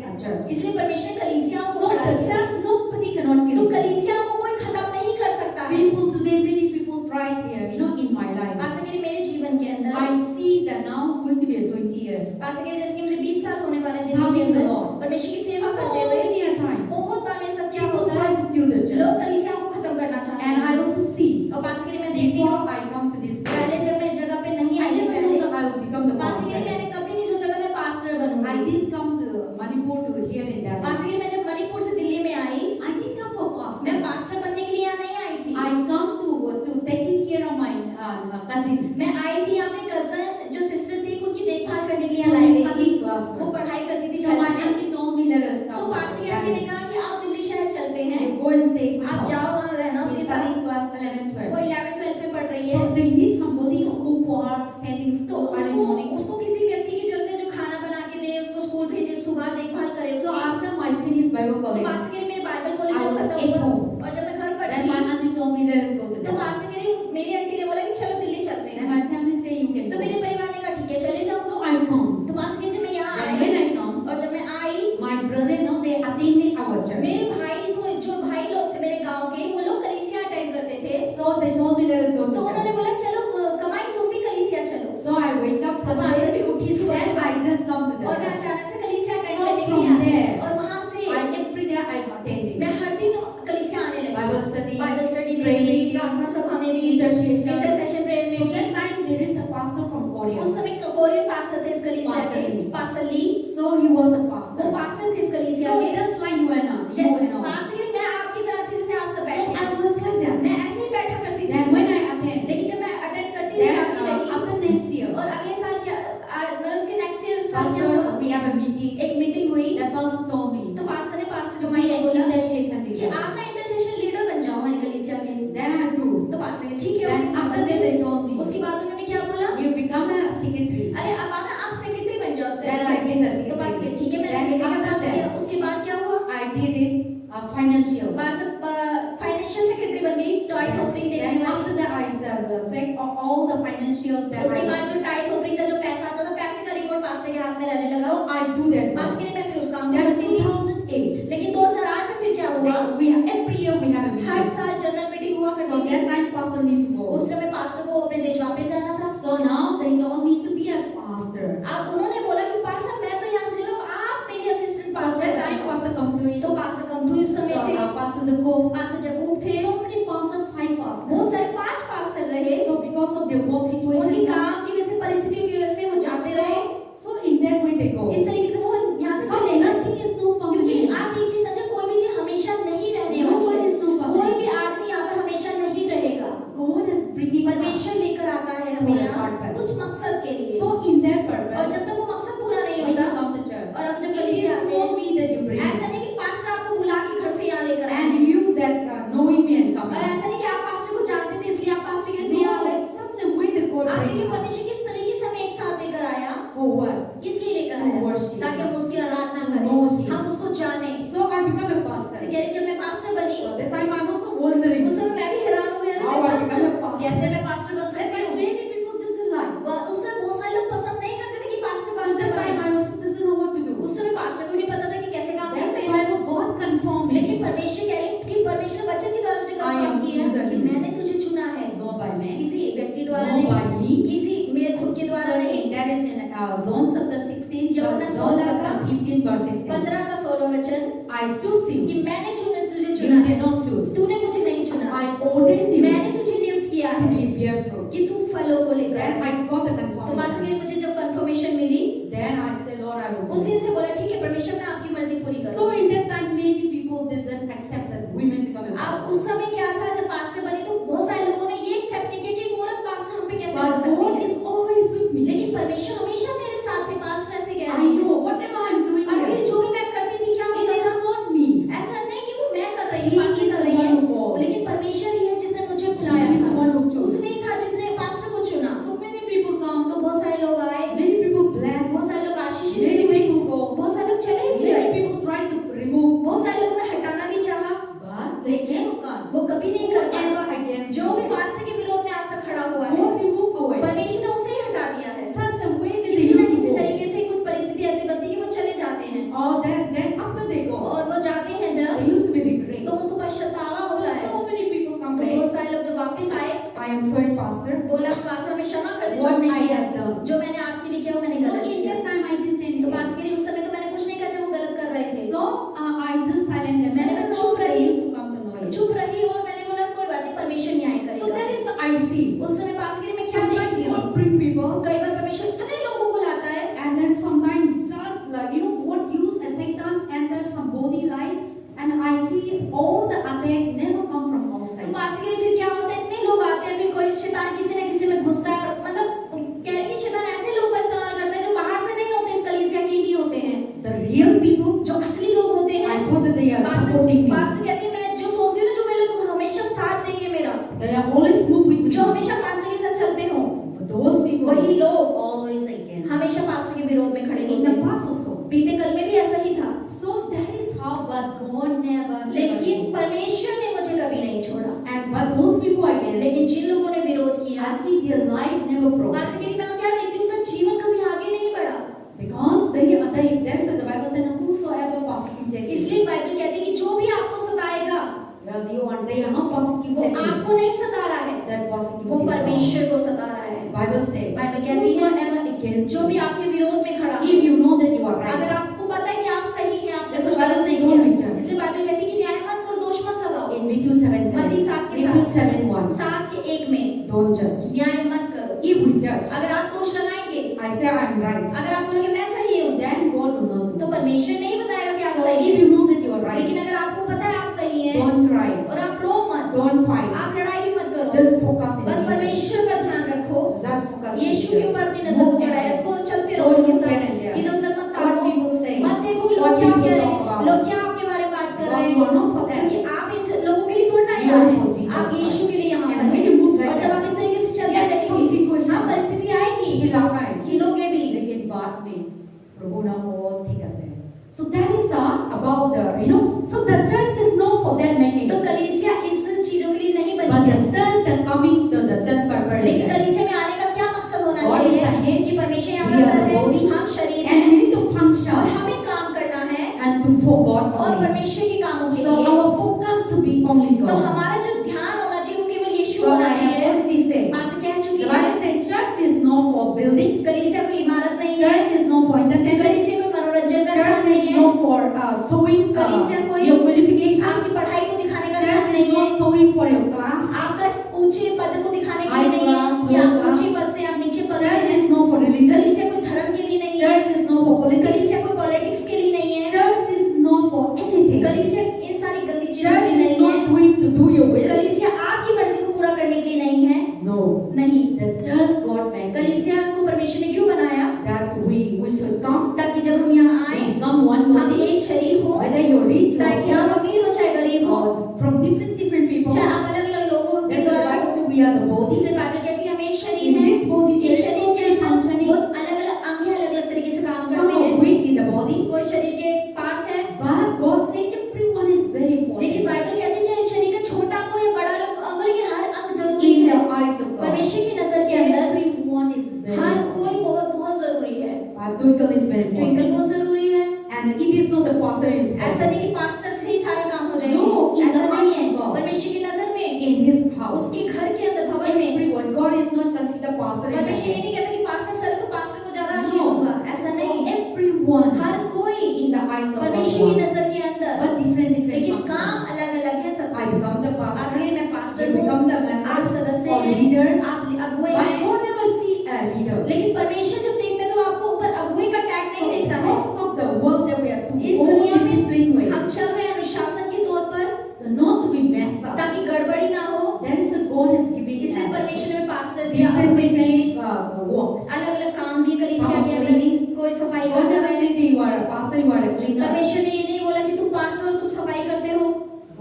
a church. इसलिए परमेश्वर ने कलीसियाओं को So खड़ा the किया। church, nobody cannot तो kill. कलीसियाओं को कोई खत्म नहीं कर सकता है। People today, many people try here, in my life. पास अगर मेरे जीवन के अंदर I see that now going to be 20 years. पास अगर जैसे कि मुझे 20 साल होने वाले हैं Serving जिंदगी के the अंदर Lord. परमेश्वर की सेवा So करते हुए many a time, बहुत बार मेरे साथ क्या people होता try है, to kill the church. लोग कलीसियाओं को खत्म करना चाहते And I हैं। also see, और पास अगर मैं देखती हूँ before I come to this place, पहले जब मैं जगह पे नहीं I आई थी never know पहले that I will become the पास अगर pastor. मैंने कभी नहीं सोचा था मैं pastor I बनूंगी। didn't come to Manipur to hear in that. पास अगर मैं जब मणिपुर से दिल्ली में आई I didn't come for pastor. मैं पास्टर बनने के लिए यहाँ नहीं आई थी। I come to taking care of my cousin. मैं आई थी अपने कजन जो सिस्टर थी उनकी देखभाल करने के लिए So लाई I गई थी। studied class. वो पढ़ाई करती थी So my घर में। auntie told me let us तो come. पास की आंटी ने कहा कि आप दिल्ली शहर चलते हैं, You go and stay with आप her. जाओ वहाँ रहना She उसके साथ। studied class 11, वो 12. 11th 12th में पढ़ रही So है। they need somebody to cook for her, sending तो school early morning. उसको किसी व्यक्ति की जरूरत है जो खाना बना के दे, उसको स्कूल भेजे, सुबह देखभाल करे So उसकी। after my finished Bible तो college, पास के मेरे बाइबल कॉलेज I जब was खत्म at हुआ home. और जब मैं घर पर then my थी auntie told me let us go to तो that. पास के मेरी आंटी ने बोला कि चलो दिल्ली चलते And हैं। my family say you can तो go. मेरे परिवार ने कहा ठीक है चले जाओ। So I come. तो पास के जब मैं यहाँ And when I I come, और जब मैं आई my brother now they attending our church. मेरे भाई तो जो भाई लोग थे मेरे गांव के वो लोग कलीसिया अटेंड करते थे। So they told me let us go तो to उन्होंने church. बोला चलो कमाई तुम भी कलीसिया चलो। So I wake up तो वहाँ से Sunday. भी उठी सुबह Then सुबह I just come to the और मैं church. अचानक से कलीसिया अटेंड So करने के from लिए आई there, और वहाँ से every day I attending. मैं हर दिन कलीसिया आने लगी। Bible study, बाइबल स्टडी में prayer भी, meeting, प्रार्थना सभा में भी, intercession. इंटरसेशन प्रेयर So में भी। that time there is a pastor from Korea. उस समय कोरियन पास्टर थे इस कलीसिया के, pastor Lee. Pastor Lee. So he was a वो pastor. पास्टर थे इस कलीसिया So के। just like you and I. Pastor के मैं आपकी तरह थी जैसे आप सब So बैठे I हैं। was like that. मैं ऐसे ही बैठा करती थी। Then when I attend, लेकिन जब मैं अटेंड करती थी then आती लगी after next year, और अगले साल क्या मतलब उसके नेक्स्ट ईयर साल क्या pastor हुआ, we have a meeting. एक मीटिंग हुई That pastor told me तो पास्टर ने पास्टर to को be मैं an बोला intercession कि leader. आप ना इंटरसेशन लीडर बन जाओ हमारी कलीसिया के। Then I do. तो पास्टर ने ठीक है Then after that they told me उसके बाद उन्होंने क्या बोला, you become a secretary. अरे अब आप सेक्रेटरी बन जाओ उस Then कलीसिया I के। did the तो पास्टर secretary. ने ठीक है मैं Then सेक्रेटरी का after काम that, किया। उसके बाद क्या हुआ, I did it financial. Pastor financial secretary बन गई, टॉय ऑफरिंग देने Then वाली। after that I check all the financial that उसके I बाद जो टाइथ ऑफरिंग का जो पैसा आता था पैसे का रिकॉर्ड पास्टर के हाथ में रहने लगा। so I do that. Pastor ने मैं फिर उस काम को Then करती थी। 2008, लेकिन 2008 में फिर क्या हुआ, every year we have a her meeting. साल जनरल मीटिंग हुआ So करती that थी। time pastor need to go. उस समय पास्टर को अपने देश वापस जाना था। So now they told me to be a pastor. आप उन्होंने बोला कि पास्टर मैं तो यहाँ से जा रहा हूँ, आप मेरे assistant So pastor that time हैं। pastor come to me. तो पास्टर कमथुई उस समय थे, Pastor Jacob. पास्टर जकूब थे, So many pastors, 5 pastors. बहुत सारे 5 पास्टर रहे। So because of their work उनकी situation, काम की वजह से, परिस्थितियों की वजह से वो जाते रहे। so in that way they go. इस तरीके से वो यहाँ से Because चले गए। nothing is no क्योंकि permanent. आप एक चीज समझे, कोई भी चीज हमेशा नहीं रहने No वाली one है। is no कोई permanent. भी आदमी यहाँ पर हमेशा नहीं रहेगा। God is bringing us. परमेश्वर लेकर आता है हमें For a यहाँ purpose. कुछ मकसद के लिए। So in that और purpose, जब तक वो मकसद पूरा नहीं when you होता come to church, और हम जब it कलीसिया is आते not हैं, me that you bring, ऐसा नहीं कि पास्टर आपको बुला के घर से यहाँ लेकर आए and you that knowing me and और coming. ऐसा नहीं कि आप पास्टर को जानते थे इसलिए आप पास्टर के वजह से यहाँ आ गए। No, such a way that God आपके लिए brings us. परमेश्वर किस तरीके से हमें एक साथ लेकर आया, For what? किस लिए लेकर To आया, worship. ताकि हम उसकी आराधना To know करें, Him. हम उसको जाने। So I become a तो pastor. कह रही जब मैं पास्टर बनी So that time I'm also wondering. उस समय मैं भी हैरान हुई, अरे How मैं I become a pastor pastor. कैसे मैं पास्टर बन That सकती time हूँ। many people doesn't like. उस समय बहुत सारे लोग पसंद नहीं करते थे कि pastor So pastor that time बने। I also doesn't know what to do. उस समय पास्टर को नहीं पता था कि कैसे काम Then करते the हैं। Bible God confirmed me. लेकिन परमेश्वर कह रही कि परमेश्वर वचन के द्वारा मुझे I am कंफर्म किया chosen. कि मैंने तुझे चुना है, Not by man. किसी व्यक्ति द्वारा No by नहीं, me. किसी मेरे खुद के द्वारा So नहीं। that is in John chapter 16, यूहन्ना John 16 chapter 15 verse 16. 15 का 16 वचन I choose you. कि मैंने तुझे You चुना है, did not choose. तूने मुझे नहीं चुना, I ordained you मैंने तुझे नियुक्त किया to है be bear fruit. कि तू फलों को लेकर Then आए। I got the तो बात confirmation. से मुझे जब कंफर्मेशन मिली Then I said, Lord, I will उस do दिन it. से बोला ठीक है परमेश्वर मैं आपकी मर्जी पूरी So करूँ। in that time, many people didn't accept that women become a अब pastor. उस समय क्या था जब पास्टर बनी तो बहुत सारे लोगों ने ये एक्सेप्ट नहीं किया कि एक औरत पास्टर हम पे कैसे बन But सकती God है। is always with me. लेकिन परमेश्वर हमेशा मेरे साथ है, पास्टर ऐसे कह I रही है। know whatever I'm doing pastor here, जो भी मैं करती थी क्या it होता is था, not me. ऐसा नहीं कि वो मैं कर रही He हूँ, पास्टर is कर the रही one है, who called. लेकिन परमेश्वर ही है जिसने मुझे He बुलाया is the था। one who chose. उसने ही था जिसने पास्टर को चुना। So many people come, तो बहुत सारे लोग आए, many people bless, बहुत सारे लोग आशीषित many हुए, people go. बहुत गलत what नहीं I किया, have done. जो मैंने आपके लिए किया वो मैंने So गलत in किया। that time I didn't say तो anything. पास के लिए उस समय तो मैंने कुछ नहीं कहा जब वो गलत कर रहे थे। So I just silent them. मैंने And कहा चुप they रही, used to come to know it. चुप रही और मैंने बोला कोई बात नहीं, परमेश्वर न्याय So करेगा। that is I see. उस समय पास के लिए मैं क्या देखती Sometimes हूँ, God bring people, कई बार परमेश्वर इतने लोगों को लाता है, and then sometimes just like God use a Satan enter some body life, and I see all the attack never come from तो outside. पास के लिए फिर क्या होता है, इतने लोग आते हैं, फिर कोई शैतान किसी न किसी में घुसता है, और मतलब कह रही कि शैतान ऐसे लोगों का इस्तेमाल करता है जो बाहर से नहीं होते, इस कलीसिया के ही होते हैं। The real people, जो असली लोग होते हैं, I thought that they are supporting me. Pastor कहती है मैं जो सोचती हूँ ना, जो मेरे को हमेशा साथ देंगे मेरा, They are always move with जो me. हमेशा पास्टर के साथ चलते हो, But those people वही लोग always against. हमेशा पास्टर के विरोध में खड़े In होते the हैं। past also. बीते कल में भी ऐसा ही था, So that is how, but God never. लेकिन परमेश्वर ने मुझे कभी नहीं छोड़ा। And but those people against, लेकिन जिन लोगों ने विरोध किया, I see their life never progress. Pastor के लिए मैं क्या देखती हूँ, उनका जीवन कभी आगे नहीं बढ़ा। Because that's what the Bible says, whosoever persecuted you. इसलिए बाइबल कहती है कि जो भी आपको सताएगा, Well, they are not वो persecuted you. आपको नहीं सता रहा है, That वो persecuted you. परमेश्वर को सता रहा है। Bible says, बाइबल कहती है whosoever against जो you. भी आपके विरोध में खड़ा, If you know that you are अगर right. आपको पता है कि आप सही हैं, आपने That's कुछ why गलत नहीं don't be किया, judged. इसलिए बाइबल कहती है कि न्याय मत करो, दोष मत लगाओ। In Matthew 7:7. मत्ती 7 के Matthew 7, 7:1. 7 के 1 में Don't judge. न्याय मत करो। If we judge, अगर आप दोष लगाएंगे, I say I'm right. अगर आप बोलोगे मैं सही हूँ, Then God will not do. तो परमेश्वर नहीं बताएगा कि आप So सही if हैं। you know that you are right, लेकिन अगर आपको पता है आप सही हैं, don't cry. और आप रो मत, Don't fight. आप लड़ाई भी मत करो, Just focus in बस Jesus. परमेश्वर पर ध्यान रखो, Just focus in Yeshu Jesus. के ऊपर अपनी नजर को बढ़ाए रखो, चलते रहो Don't उसके look साथ, here and there. इधर उधर मत What ताको, people say. मत देखो What लोग क्या people कह रहे talk हैं, about. लोग क्या आपके बारे में बात कर रहे Because you are हैं, not for that. क्योंकि आप इन लोगों के लिए थोड़ा ना You यहाँ are हैं, for Jesus आप यीशु Christ. के लिए यहाँ And पर when हैं। you move like और जब that, आप इस तरीके से चलते yes, some रहेंगे, situation. हाँ परिस्थिति आएगी, हिलाता है, हिलोगे भी, लेकिन बाद में प्रभु ना और ठीक करते हैं. So that is the about the so the church is not for that making. तो कलीसिया इस चीजों के लिए नहीं But बनी the है, church that coming to the church purpose. लेकिन कलीसिया में आने का क्या मकसद होना God is the चाहिए head. कि परमेश्वर यहाँ We का are सर the है, body. हम शरीर And हैं we need to और function हमें काम करना है and to for God और only. परमेश्वर के कामों के So लिए। our focus to be only तो God. हमारा जो ध्यान होना चाहिए वो केवल यीशु So I होना have चाहिए। already said. माँ से कह चुकी The है, Bible says church is not for building. कलीसिया कोई इमारत नहीं है, Church is not for entertainment. कलीसिया कोई मनोरंजन का स्थान Church नहीं is है, not for showing कलीसिया कोई your qualification. आपकी पढ़ाई को दिखाने का Church स्थान is नहीं है, not showing for your class. आपका ऊंचे पद को दिखाने के High लिए नहीं है class, कि low आप class. ऊंचे पद से आप नीचे पद से Church हैं। is not for religion. कलीसिया कोई धर्म के लिए नहीं है, Church is not for politics. कलीसिया कोई पॉलिटिक्स के लिए नहीं है, Church is not for anything. कलीसिया इन सारी गंदी चीजों Church के लिए is नहीं है, not doing to do your will. कलीसिया आपकी मर्जी को पूरा करने के लिए नहीं है, No. नहीं। The church God made कलीसिया को परमेश्वर ने क्यों बनाया? that we should come. ताकि जब हम यहाँ आए Come one हम body. एक शरीर हो, Whether you're rich or ताकि आप poor अमीर हो चाहे गरीब हो, or from different people. चाहे आप अलग अलग लोगों के That's the द्वारा, Bible says we are the body. इसलिए बाइबल कहती है हम एक In शरीर हैं, this body there इस is शरीर so के many अंदर functioning. बहुत अलग अलग अंग अलग अलग तरीके से काम Some करते are हैं, weak in the body. कोई शरीर के पास है, But God said everyone is very लेकिन important. बाइबल कहती है चाहे शरीर का छोटा अंग हो या बड़ा अंग हो, लेकिन हर अंग जरूरी In the है। eyes of God. परमेश्वर की नजर के अंदर Everyone is very her important. कोई बहुत बहुत जरूरी है, Twinkle is very important. Twinkle बहुत जरूरी है। And it is not the pastor is ऐसा नहीं कि पास्टर से ही सारा काम हो जाएगा, No, in ऐसा the नहीं eyes है। of God. परमेश्वर की नजर में in his house. उसके घर के अंदर भवन में Everyone. God is not consider pastor is परमेश्वर ये like नहीं कहता कि पास्टर सर है तो पास्टर को ज्यादा No. आशीष दूंगा, ऐसा नहीं। everyone हर कोई in the eyes of परमेश्वर की God. नजर के अंदर, But different लेकिन functions. काम अलग अलग है सब। I become the pastor. आखिर मैं पास्टर You हूँ, become the member आप सदस्य or हैं, leaders. आप अगुवे But हैं, God never see a leader. लेकिन परमेश्वर जब देखता है तो आपको ऊपर अगुवे का टैग So नहीं देखता है। most of the world that we are इस doing, all दुनिया में discipline way, हम चल रहे हैं अनुशासन के तौर पर, not to be messed up. ताकि गड़बड़ी ना हो, That is what God is giving इसलिए us. परमेश्वर ने पास्टर दिया, Different work. अलग अलग काम दिए कलीसिया Some के अंदर, cleaning. कोई सफाई God करता never है। say that you are a pastor, you are a cleaner. परमेश्वर ने ये नहीं बोला कि तुम पास्टर और तुम सफाई करते हो,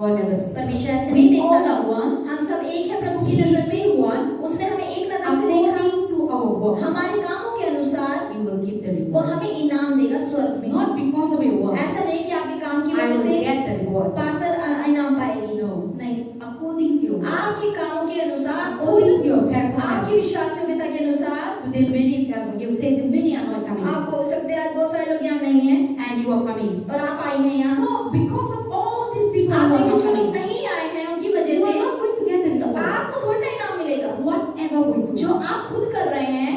God never say. परमेश्वर ऐसे नहीं We all देखता। are one. हम सब एक है प्रभु की He नजर see में, one उसने हमें एक नजर से देखा, according to our work. हमारे कामों के अनुसार He will give the वो reward. हमें इनाम देगा स्वर्ग में। Not because of your work. ऐसा नहीं कि आपके काम की I वजह will से get the reward. पास्टर इनाम पाएगी, No. नहीं। According to your work. आपके कामों के अनुसार, According to your आपकी faithfulness. विश्वास योग्यता के अनुसार, Today many you say that many are not coming. आप बोल सकते हैं आज बहुत सारे लोग यहाँ नहीं हैं And you are coming. और आप आई हैं यहाँ। So because of all these people आप who are देखिए not जो लोग coming, नहीं आए हैं उनकी वजह you are से not going to get the तो reward. आपको थोड़ा ना इनाम मिलेगा। Whatever we do, जो आप खुद कर रहे हैं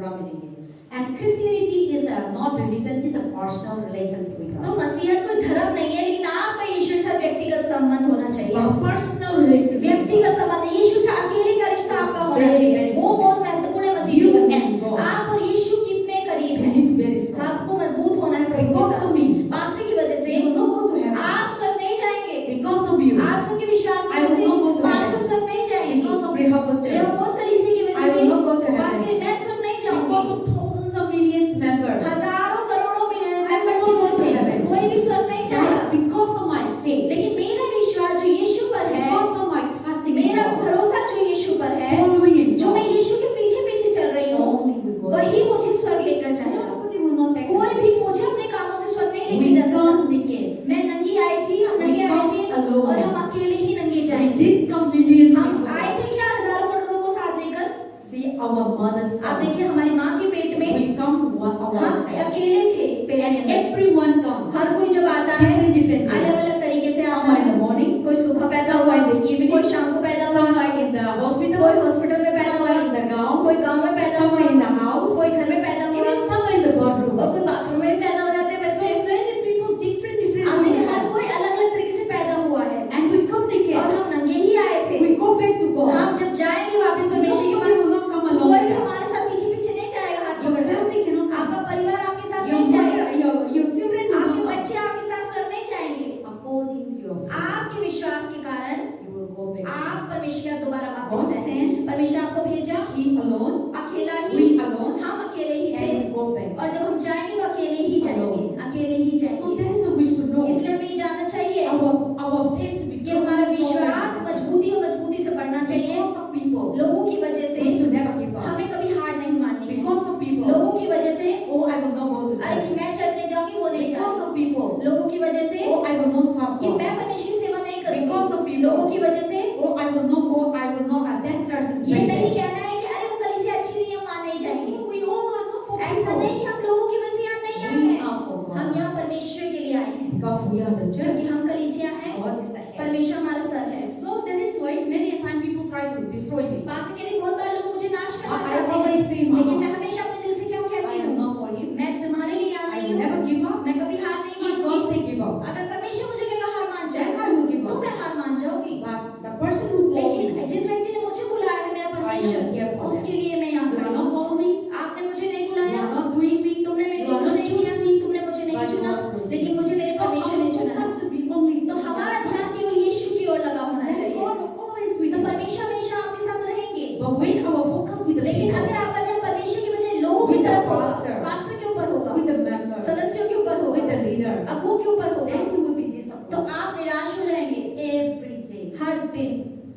पूरा मिलेंगे। And Christianity is not religion, is a personal relationship with तो God. मसीहत कोई धर्म नहीं है, लेकिन आपका यीशु से व्यक्तिगत संबंध होना चाहिए। A personal relationship. व्यक्तिगत संबंध, यीशु से अकेले का रिश्ता आपका होना चाहिए। वो बहुत महत्वपूर्ण है मसीह You जीवन and में। God. आप और यीशु कितने करीब You हैं? need to be very strong. आपको मजबूत होना है प्रभु के Because of me. साथ। पास्टर की वजह से You will not go to heaven. आप स्वर्ग नहीं जाएंगे। Because of you. आप सबके विश्वास की I will वजह not go से to पास्टर heaven. स्वर्ग नहीं जाएंगे। Because of Rehoboth Church. रेहोबोत कलीसिया की I वजह will not go to से heaven. पास्टर मैं स्वर्ग नहीं Because जाऊंगी। of thousands of millions members. हजारों करोड़ों million I will members not की go वजह to से heaven. कोई भी स्वर्ग नहीं जाएगा। Because of my faith. लेकिन मेरा विश्वास जो यीशु पर है, Because of my trusting in मेरा God. भरोसा जो यीशु पर है, Following in जो मैं God. यीशु के पीछे पीछे चल रही हूँ, Only with God. वही मुझे स्वर्ग लेकर जाएगा। Nobody will not take कोई me. भी मुझे अपने कामों से स्वर्ग नहीं We लेके जा सकता। come naked. मैं नंगी आई थी, हम नंगे आए थे, alone. और हम अकेले ही नंगे We जाएंगे। did come millions हम people. आए थे क्या हजारों करोड़ों को साथ लेकर? See our mothers. आप देखिए हमारी माँ के पेट में We come one हम ourselves. अकेले थे पेट And के अंदर। everyone come. हर कोई जब आता है Different way. अलग अलग तरीके से आता Some in है। the morning. कोई सुबह पैदा Some हुआ, in the evening. कोई शाम को पैदा हुआ, Some in the कोई hospital. हॉस्पिटल में पैदा हुआ, Some in the गांव. कोई गांव में पैदा Some हुआ, in the house. कोई घर में पैदा हुआ, Even some in the bathroom. और कोई बाथरूम में भी पैदा हो जाते हैं बच्चे। So many people different आप देखिए ways. हर कोई अलग अलग तरीके से पैदा हुआ है, And we come और naked. हम नंगे ही आए थे। We go back to God. हम जब जाएंगे वापस परमेश्वर के Nobody pass, will not come along कोई with भी us. हमारे साथ पीछे पीछे नहीं जाएगा हाथ Your पकड़कर। family cannot come. आपका परिवार आपके साथ Your नहीं जाएगा, mother, your children will आपके not come. बच्चे आपके साथ स्वर्ग नहीं जाएंगे। According to your faith, आपके विश्वास के कारण you will go back. आप परमेश्वर के दोबारा God वापस आए। sent परमेश्वर आपको भेजा, He alone, अकेला ही, we alone, हम अकेले ही थे, and we go back. और जब हम जाएंगे तो अकेले ही जाएंगे, अकेले ही So जाएंगे। that is what we should know. इसलिए हमें ये जानना चाहिए Our faith कि becomes हमारा stronger विश्वास मजबूती और मजबूती से बढ़ना चाहिए। because of people. लोगों की वजह We से should never give up. हमें कभी हार नहीं माननी है। Because of people. लोगों की वजह से Oh, I will not go to अरे कि church. मैं चर्च नहीं जाऊंगी, वो नहीं Because जाएगी। of people. लोगों की वजह से Oh, I will not serve कि God. मैं परमेश्वर की सेवा नहीं Because of करूंगी। people. लोगों की वजह से Oh, I will not go. I will not. That church is ये bad. नहीं कहना है कि अरे वो कलीसिया अच्छी नहीं है, हम वहाँ नहीं जाएंगे। We all are not for ऐसा people. नहीं कि हम लोगों की वजह से यहाँ नहीं आए We हैं, are for हम God. यहाँ परमेश्वर के लिए आए हैं, Because we are the क्योंकि church. हम कलीसिया हैं, God is the head. परमेश्वर हमारा सर है। So that is why many a time people try to destroy me. पास के लिए बहुत बार लोग मुझे नाश करना I चाहते always say, हैं, Mama, लेकिन मैं हमेशा अपने दिल से क्या I कहती am हूँ, not for you. मैं तुम्हारे लिए यहाँ I नहीं will हूँ, never give up. मैं कभी हार नहीं If God मानूंगी। say give up, अगर परमेश्वर मुझे कहेगा हार मान then जाए, I will give तो up. मैं हार मान जाऊंगी। But the person who called लेकिन me, जिस व्यक्ति ने मुझे बुलाया है, मेरा परमेश्वर, I am here for उसके लिए मैं यहाँ you खड़ी are हूँ। not calling me, आपने मुझे नहीं you बुलाया, are not doing me, तुमने मेरे you लिए are कुछ not नहीं किया, choosing me. तुमने मुझे नहीं but चुना, God chose me. लेकिन मुझे मेरे So परमेश्वर ने our चुना। focus should be only तो Jesus. हमारा ध्यान केवल यीशु की ओर लगा होना Then चाहिए। God will always with तो you. परमेश्वर हमेशा आपके साथ रहेंगे। But when our focus with the लेकिन people, अगर आपका ध्यान परमेश्वर की बजाय लोगों की With the तरफ होगा, pastor, पास्टर के ऊपर होगा, with the member, सदस्यों के ऊपर with the होगा, leader, अगुओं के ऊपर होगा, then you will be तो disappointed आप निराश हो जाएंगे every day. हर दिन।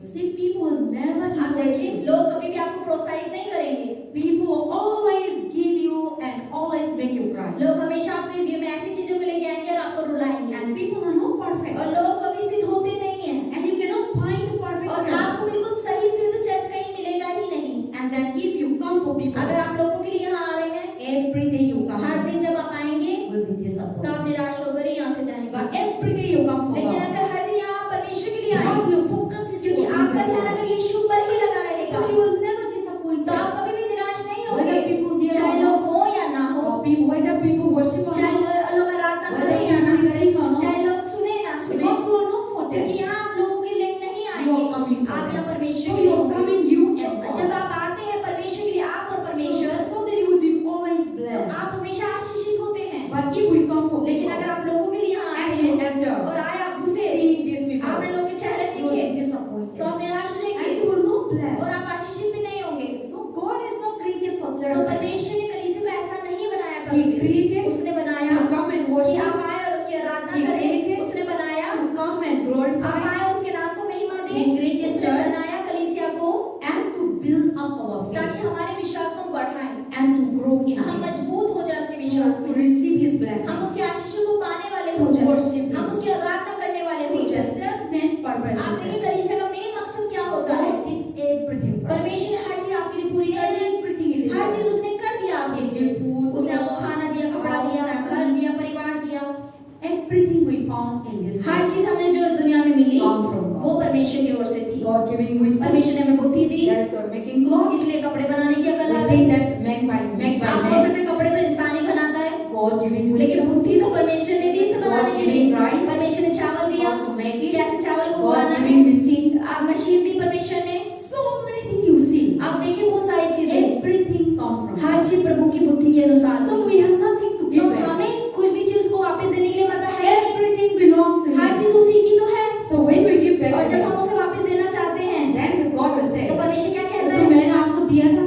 You see, people will never आप encourage देखिए you. लोग कभी भी आपको प्रोत्साहित नहीं करेंगे। People will always give you and always make you cry. लोग हमेशा आपके जीवन में ऐसी चीजों को लेके आएंगे और आपको रुलाएंगे। And people are not perfect. और लोग कभी सिद्ध होते नहीं हैं, And you cannot find the perfect और church. आपको बिल्कुल सही सिद्ध चर्च कहीं मिलेगा ही नहीं। And then if you come for people, अगर आप लोगों के लिए यहाँ आ रहे हैं, every day you her come, दिन जब आप आएंगे will be तो disappointed. आप निराश होकर ही यहाँ से जाएंगे। But every day you come for लेकिन God. अगर हर दिन यहाँ आप परमेश्वर के लिए आए, Because your focus is क्योंकि for आपका Jesus. ध्यान अगर यीशु पर ही लगा रहेगा, So you will never disappoint तो you. आप कभी भी निराश नहीं Whether होंगे, people there चाहे or लोग not, हो या ना हो, or people, whether people worship or चाहे not, लोग आराधना whether करें या ना people sing or करें, not, चाहे लोग सुने ना सुने, because you are not for क्योंकि them. यहाँ आप लोगों के लिए नहीं You are आएंगे, coming for आप यहाँ them. परमेश्वर So के you लिए are होंगे। coming, you and God. जब आप आते हैं परमेश्वर के लिए, आप और परमेश्वर, So that you will be always तो blessed. आप हमेशा आशीषित होते हैं। But if we come for लेकिन people, अगर आप लोगों के लिए यहाँ आते and you हैं enter, और आए आप घुसे, see these people, आपने लोगों के चेहरे you will देखे, be disappointed. तो आप निराश हो And जाएंगे you will not bless. और आप आशीषित भी नहीं होंगे। So God is not created for तो church. परमेश्वर ने कलीसिया को ऐसा नहीं बनाया He कभी भी। created उसने बनाया to come and कि worship, आप आए और उसकी आराधना He करें। created उसने बनाया to come and आप glorify, आए उसके नाम को महिमा दें। He created उसने church बनाया कलीसिया को and to build up our ताकि faith हमारे विश्वास को बढ़ाएं, and to grow in हम Him, मजबूत हो जाए उसके विश्वास to में, receive His हम blessing. उसके आशीषों को पाने वाले To हो जाए, worship Him. हम उसकी आराधना करने वाले हो See, जाए। the just main purpose आप is देखिए that कलीसिया का मेन मकसद क्या होता है? God did everything for us. परमेश्वर ने हर चीज आपके लिए पूरी कर दी, Everything He did. हर चीज उसने कर दिया आपके He लिए। gave food, उसने आपको खाना दिया, कपड़ा दिया, घर दिया, परिवार दिया, everything we found in this her world चीज हमें जो इस दुनिया में मिली come from वो God. परमेश्वर की ओर से थी। God giving wisdom. परमेश्वर ने हमें बुद्धि दी, That is why making clothes. इसलिए कपड़े बनाने की अकल आ We गई। think that man by प्रभु की बुद्धि के अनुसार So the. we have nothing to तो give back. हमें कुछ भी चीज को वापस देने के लिए मतलब है नहीं। Everything belongs to her Him. चीज उसी की तो है। So when we give back और to जब Him, हम उसे वापस देना चाहते हैं then the God will say, तो परमेश्वर क्या कहता तो है? मैंने आपको दिया था।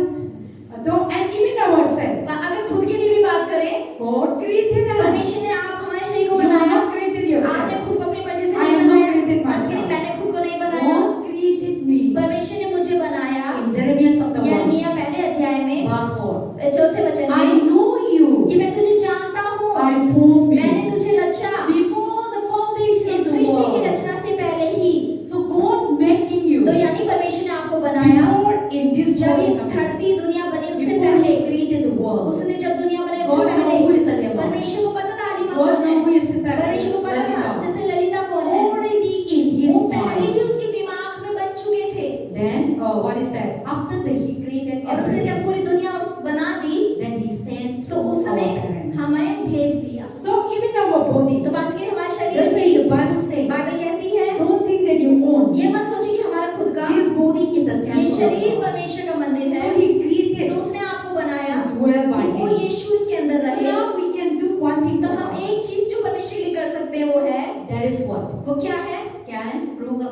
तो and even ourselves, अगर खुद के लिए भी बात करें, God created us. परमेश्वर ने आप हमारे शरीर को You have बनाया। not created yourself. आपने खुद को अपनी मर्जी से I नहीं am not बनाया। created बस के लिए myself. मैंने खुद को नहीं बनाया। God created me. परमेश्वर ने मुझे बनाया। In Jeremiah chapter 1, यिर्मयाह पहले अध्याय में verse 4. चौथे वचन I में know you. कि मैं तुझे जानता हूँ। I formed मैंने you तुझे रचा। before the foundation इस of the सृष्टि की world. रचना से पहले ही। So God making you तो यानी परमेश्वर ने आपको बनाया। before in this जब ये world, धरती दुनिया बनी उससे before पहले, He created the world. उसने जब दुनिया बनाई God उससे know who पहले is Alima. परमेश्वर को पता था अलीमा God कौन know है। who is Sister परमेश्वर को पता था Lalita. सिस्टर ललिता कौन है। Already in His वो पहले mind. ही उसके दिमाग में बन चुके थे। Then what is that? After that He created और उसने जब everything, पूरी दुनिया बना दी then He sent तो to our उसने parents. हमें भेज दिया। So even our body, तो बात करें हमारे शरीर that's why की, the Bible says, बाइबल कहती है don't think that you own. ये मत सोचिए कि हमारा खुद का, This body is the ये temple of शरीर God. परमेश्वर का मंदिर है। So He created तो उसने आपको बनाया to dwell by कि वो Him. यीशु इसके अंदर So रहे। now we can do one thing. तो हम एक चीज जो परमेश्वर के लिए कर सकते हैं वो है, That is what? वो क्या है? क्या है? प्रभु का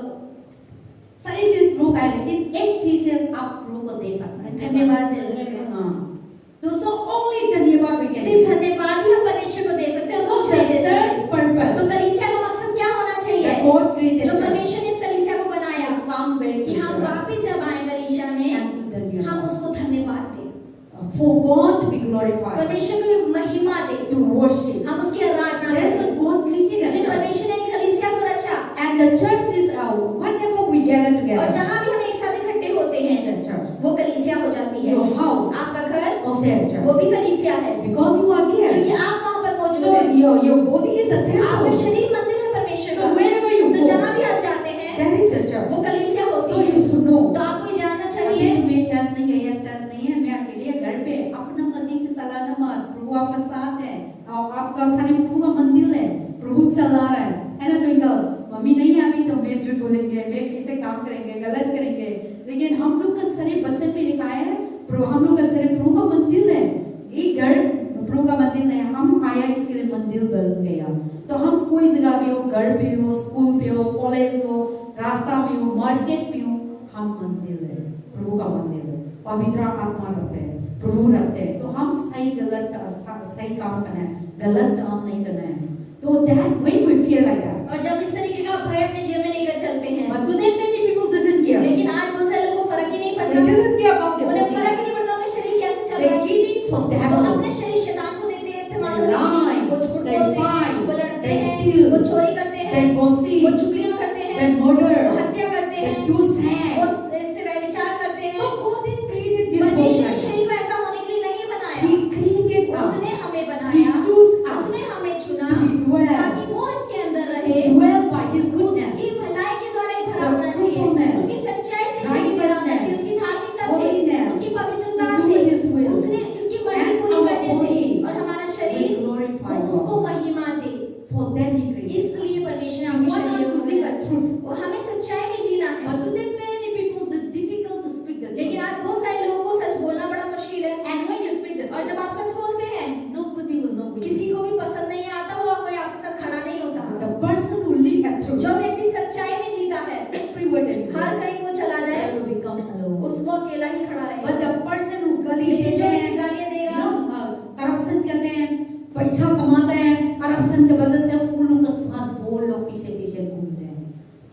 सारी चीज प्रभु का है, लेकिन एक चीज है आप प्रभु को दे सकते हैं। धन्यवाद दे सकते हैं। हाँ। तो so only धन्यवाद we can सिर्फ give. धन्यवाद ही हम परमेश्वर को दे सकते हैं, So कुछ नहीं दे the सकते। third purpose तो कलीसिया का मकसद क्या होना चाहिए? that God created जो us परमेश्वर ने इस कलीसिया को बनाया come back कि to हम us वापस जब आए कलीसिया में and to धन्यवाद. हम उसको धन्यवाद दें, For God to be glorified, परमेश्वर को महिमा दें, to worship. हम उसकी आराधना That's करें। what God created इसलिए us. परमेश्वर ने कलीसिया को रचा। And the church is whenever we gather और together. जहाँ भी हम एक साथ इकट्ठे होते हैं वो कलीसिया हो जाती है। Your house आपका घर also a church. वो भी कलीसिया है, Because you are क्योंकि here. आप वहाँ पर मौजूद So हैं। your body is a आपका temple. शरीर मंदिर है परमेश्वर So का। wherever you तो go, जहाँ भी आप जाते हैं there is a church. वो कलीसिया होती So है। you should know. तो आपको ये जानना अभी चाहिए मैं चर्च नहीं गई, चर्च नहीं है, मैं अकेले घर पे अपना मसीह से सलाह मत, प्रभु आपका साथ है और आपका सारे प्रभु का मंदिर है, प्रभु चला रहा है ना। ट्विंकल मम्मी नहीं आ गई तो मैं झूठ बोलेंगे, मैं कैसे काम करेंगे, गलत करेंगे, लेकिन हम लोग का सारे बचन में लिखा है प्रभु, हम लोग का सारे प्रभु का मंदिर है। ये घर प्रभु का मंदिर नहीं, हम आया इसके लिए मंदिर बन गया। तो हम कोई जगह भी हो, घर पे हो, स्कूल पे हो, कॉलेज हो, रास्ता में हो, मार्केट में हो, हम मंदिर है, प्रभु का मंदिर है। पवित्र आत्मा रहते हैं, प्रभु रहते हैं। तो हम सही गलत का सही काम करना है, गलत काम नहीं करना है। तो that when we feel like that, और जब इस तरीके का भय अपने जीवन में लेकर चलते हैं, but today many people doesn't care. लेकिन आज बहुत सारे लोगों को फर्क ही नहीं They पड़ता, doesn't care about their उन्हें body. फर्क ही नहीं पड़ता उनका शरीर कैसे चल They रहा है। give it for वो devil. अपने शरीर शैतान को देते हैं, इस्तेमाल They करते हैं, lie, वो झूठ they बोलते हैं, fight, वो लड़ते they हैं, steal, वो चोरी करते they हैं, gossip, वो चुगलियां करते they हैं, murder, वो हत्या करते they हैं, do वो sex. इससे व्यभिचार करते हैं। So God didn't create this body परमेश्वर like ने that. शरीर को ऐसा होने के लिए नहीं बनाया, He created us उसने हमें He बनाया, chose us उसने हमें चुना to be dwell, ताकि वो इसके अंदर to रहे। dwell by His goodness, उसकी भलाई के द्वारा ही भरा The होना चाहिए, truthfulness, उसकी सच्चाई से शरीर भरा होना चाहिए, उसकी धार्मिकता से, holiness, उसकी पवित्रता to do से, His will. उसने उसकी मर्जी And पूरी our करने से, body और हमारा We शरीर glorify वो उसको God. महिमा दे। For that He created. इसलिए परमेश्वर ने He आपके wants us शरीर to को live दिया। a truth. वो हमें सच्चाई में जीना है, But today many people it's difficult to speak the लेकिन truth. आज बहुत सारे लोगों को सच बोलना बड़ा मुश्किल है। And when you speak the और truth, जब आप सच बोलते हैं nobody will know. किसी को भी पसंद नहीं आता, वो कोई आपके साथ खड़ा नहीं होता। The person who live a truth, जो व्यक्ति सच्चाई में जीता है, everywhere they go, हर कहीं वो चला जाए, they will become alone. उसको अकेला ही खड़ा रहेगा। But the person who गाली लेकिन देते जो हैं, गालियां देगा, करप्शन करते हैं, पैसा कमाते हैं, करप्शन की वजह से उन लोगों के साथ वो लोग पीछे पीछे घूमते हैं।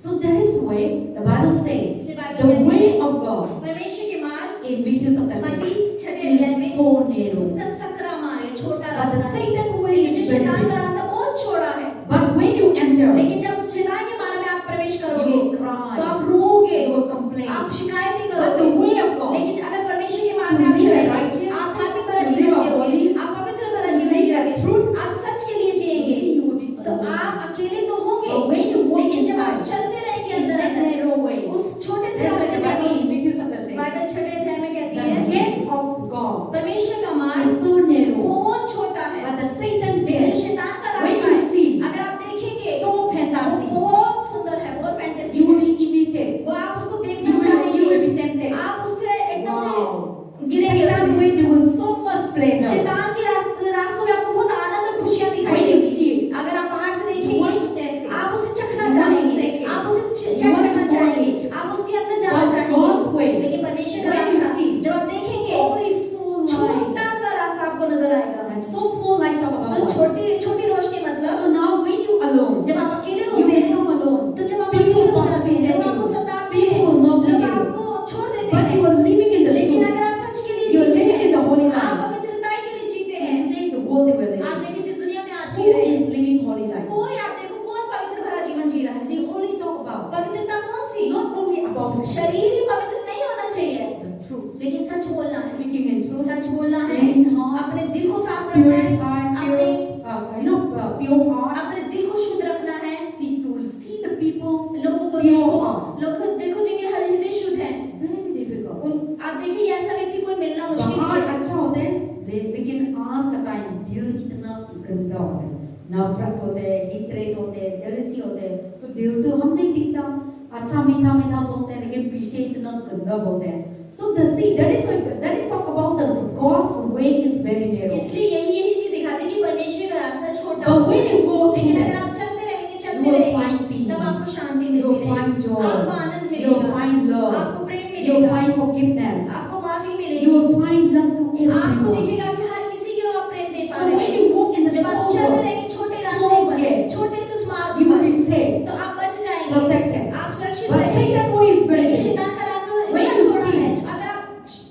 So there is way the Bible says इसलिए बाइबल the कहती way है, of God परमेश्वर के मार्ग in Matthew chapter मत्ती 6 छठे अध्याय is में so narrow. उसका सकरा मार्ग है, छोटा But the रास्ता है। Satan way लेकिन जो is very शैतान का big. रास्ता बहुत छोटा है। But when you enter, लेकिन जब शैतान के मार्ग में आप प्रवेश you करोगे will तो cry, आप रोओगे, you will complain. आप शिकायतें But the करोगे। way of God, लेकिन अगर परमेश्वर के मार्ग To में आप live a चलेंगे, righteous, आप धार्मिक भरा to जीवन live a जियोगे, holy, आप पवित्र भरा to जीवन live a जियोगे, truth, आप सच के लिए जिएंगे, you will be तो alone. आप अकेले तो होंगे, But when you walk लेकिन जब आप inside, चलते रहेंगे in अंदर that अंदर, narrow way, उस छोटे से that's why रास्ते the में Bible in भी, Matthew chapter 6, बाइबल छठे अध्याय में कहती the है, gate of God परमेश्वर का मार्ग is so narrow, बहुत छोटा है, but the Satan लेकिन gate शैतान का so small light talk about तो what? छोटी छोटी रोशनी मतलब So now when you alone, जब आप अकेले you होते हैं become alone. तो जब आप People अकेले हो will जाते हैं possibly लोग आपको tell you. सताते हैं People will not लोग believe you. आपको छोड़ देते But you हैं are living in the लेकिन truth. अगर आप सच के लिए You are जीते living in the holy हैं आप life. पवित्रता के लिए जीते See, हैं today the world they were आप living. देखिए जिस दुनिया में आज जी Who रहे is हैं living holy life? कोई आप देखो कौन पवित्र भरा जीवन जी रहा है See, holy talk about पवित्रता कौन सी not only about शरीर ही पवित्र नहीं होना चाहिए the truth, लेकिन सच बोलना है speaking in truth, सच बोलना है clean heart, अपने दिल को साफ pure रखना है heart, अपने pure heart. अपने दिल को शुद्ध रखना है See, to see the people लोगों को pure देखो heart. लोगों को देखो जिनके हृदय शुद्ध है Very difficult. आप देखिए ये ऐसा व्यक्ति कोई मिलना मुश्किल बाहर है अच्छा होते हैं लेकिन आज का टाइम दिल कितना गंदा होता है, नफरत होते हैं, हिटरेट होते हैं, जेलसी होते हैं, तो दिल तो हम नहीं दिखता, अच्छा मीठा मीठा बोलते हैं लेकिन पीछे इतना गंदा बोलते हैं. So the see that is talk about the God's way is very narrow. इसलिए यही चीज दिखाती है कि परमेश्वर का रास्ता छोटा But होता when है you go through लेकिन अगर that, आप चलते रहेंगे you will find peace. तब आपको शांति you will मिलेगी find joy, आपको आनंद you will मिलेगा find love, आपको प्रेम you will मिलेगा find forgiveness, आपको माफी you मिलेगी will find love to आपको everyone. दिखेगा कि हर किसी को आप प्रेम दे पा So रहे when हैं you walk in the जब आप small चलते world, रहेंगे छोटे small रास्ते पर gate, छोटे से मार्ग you will पर be safe, तो आप बच जाएंगे protected. आप सुरक्षित But रहेंगे Satan way is very लेकिन different. शैतान का रास्ता When इतना you छोटा see है अगर आप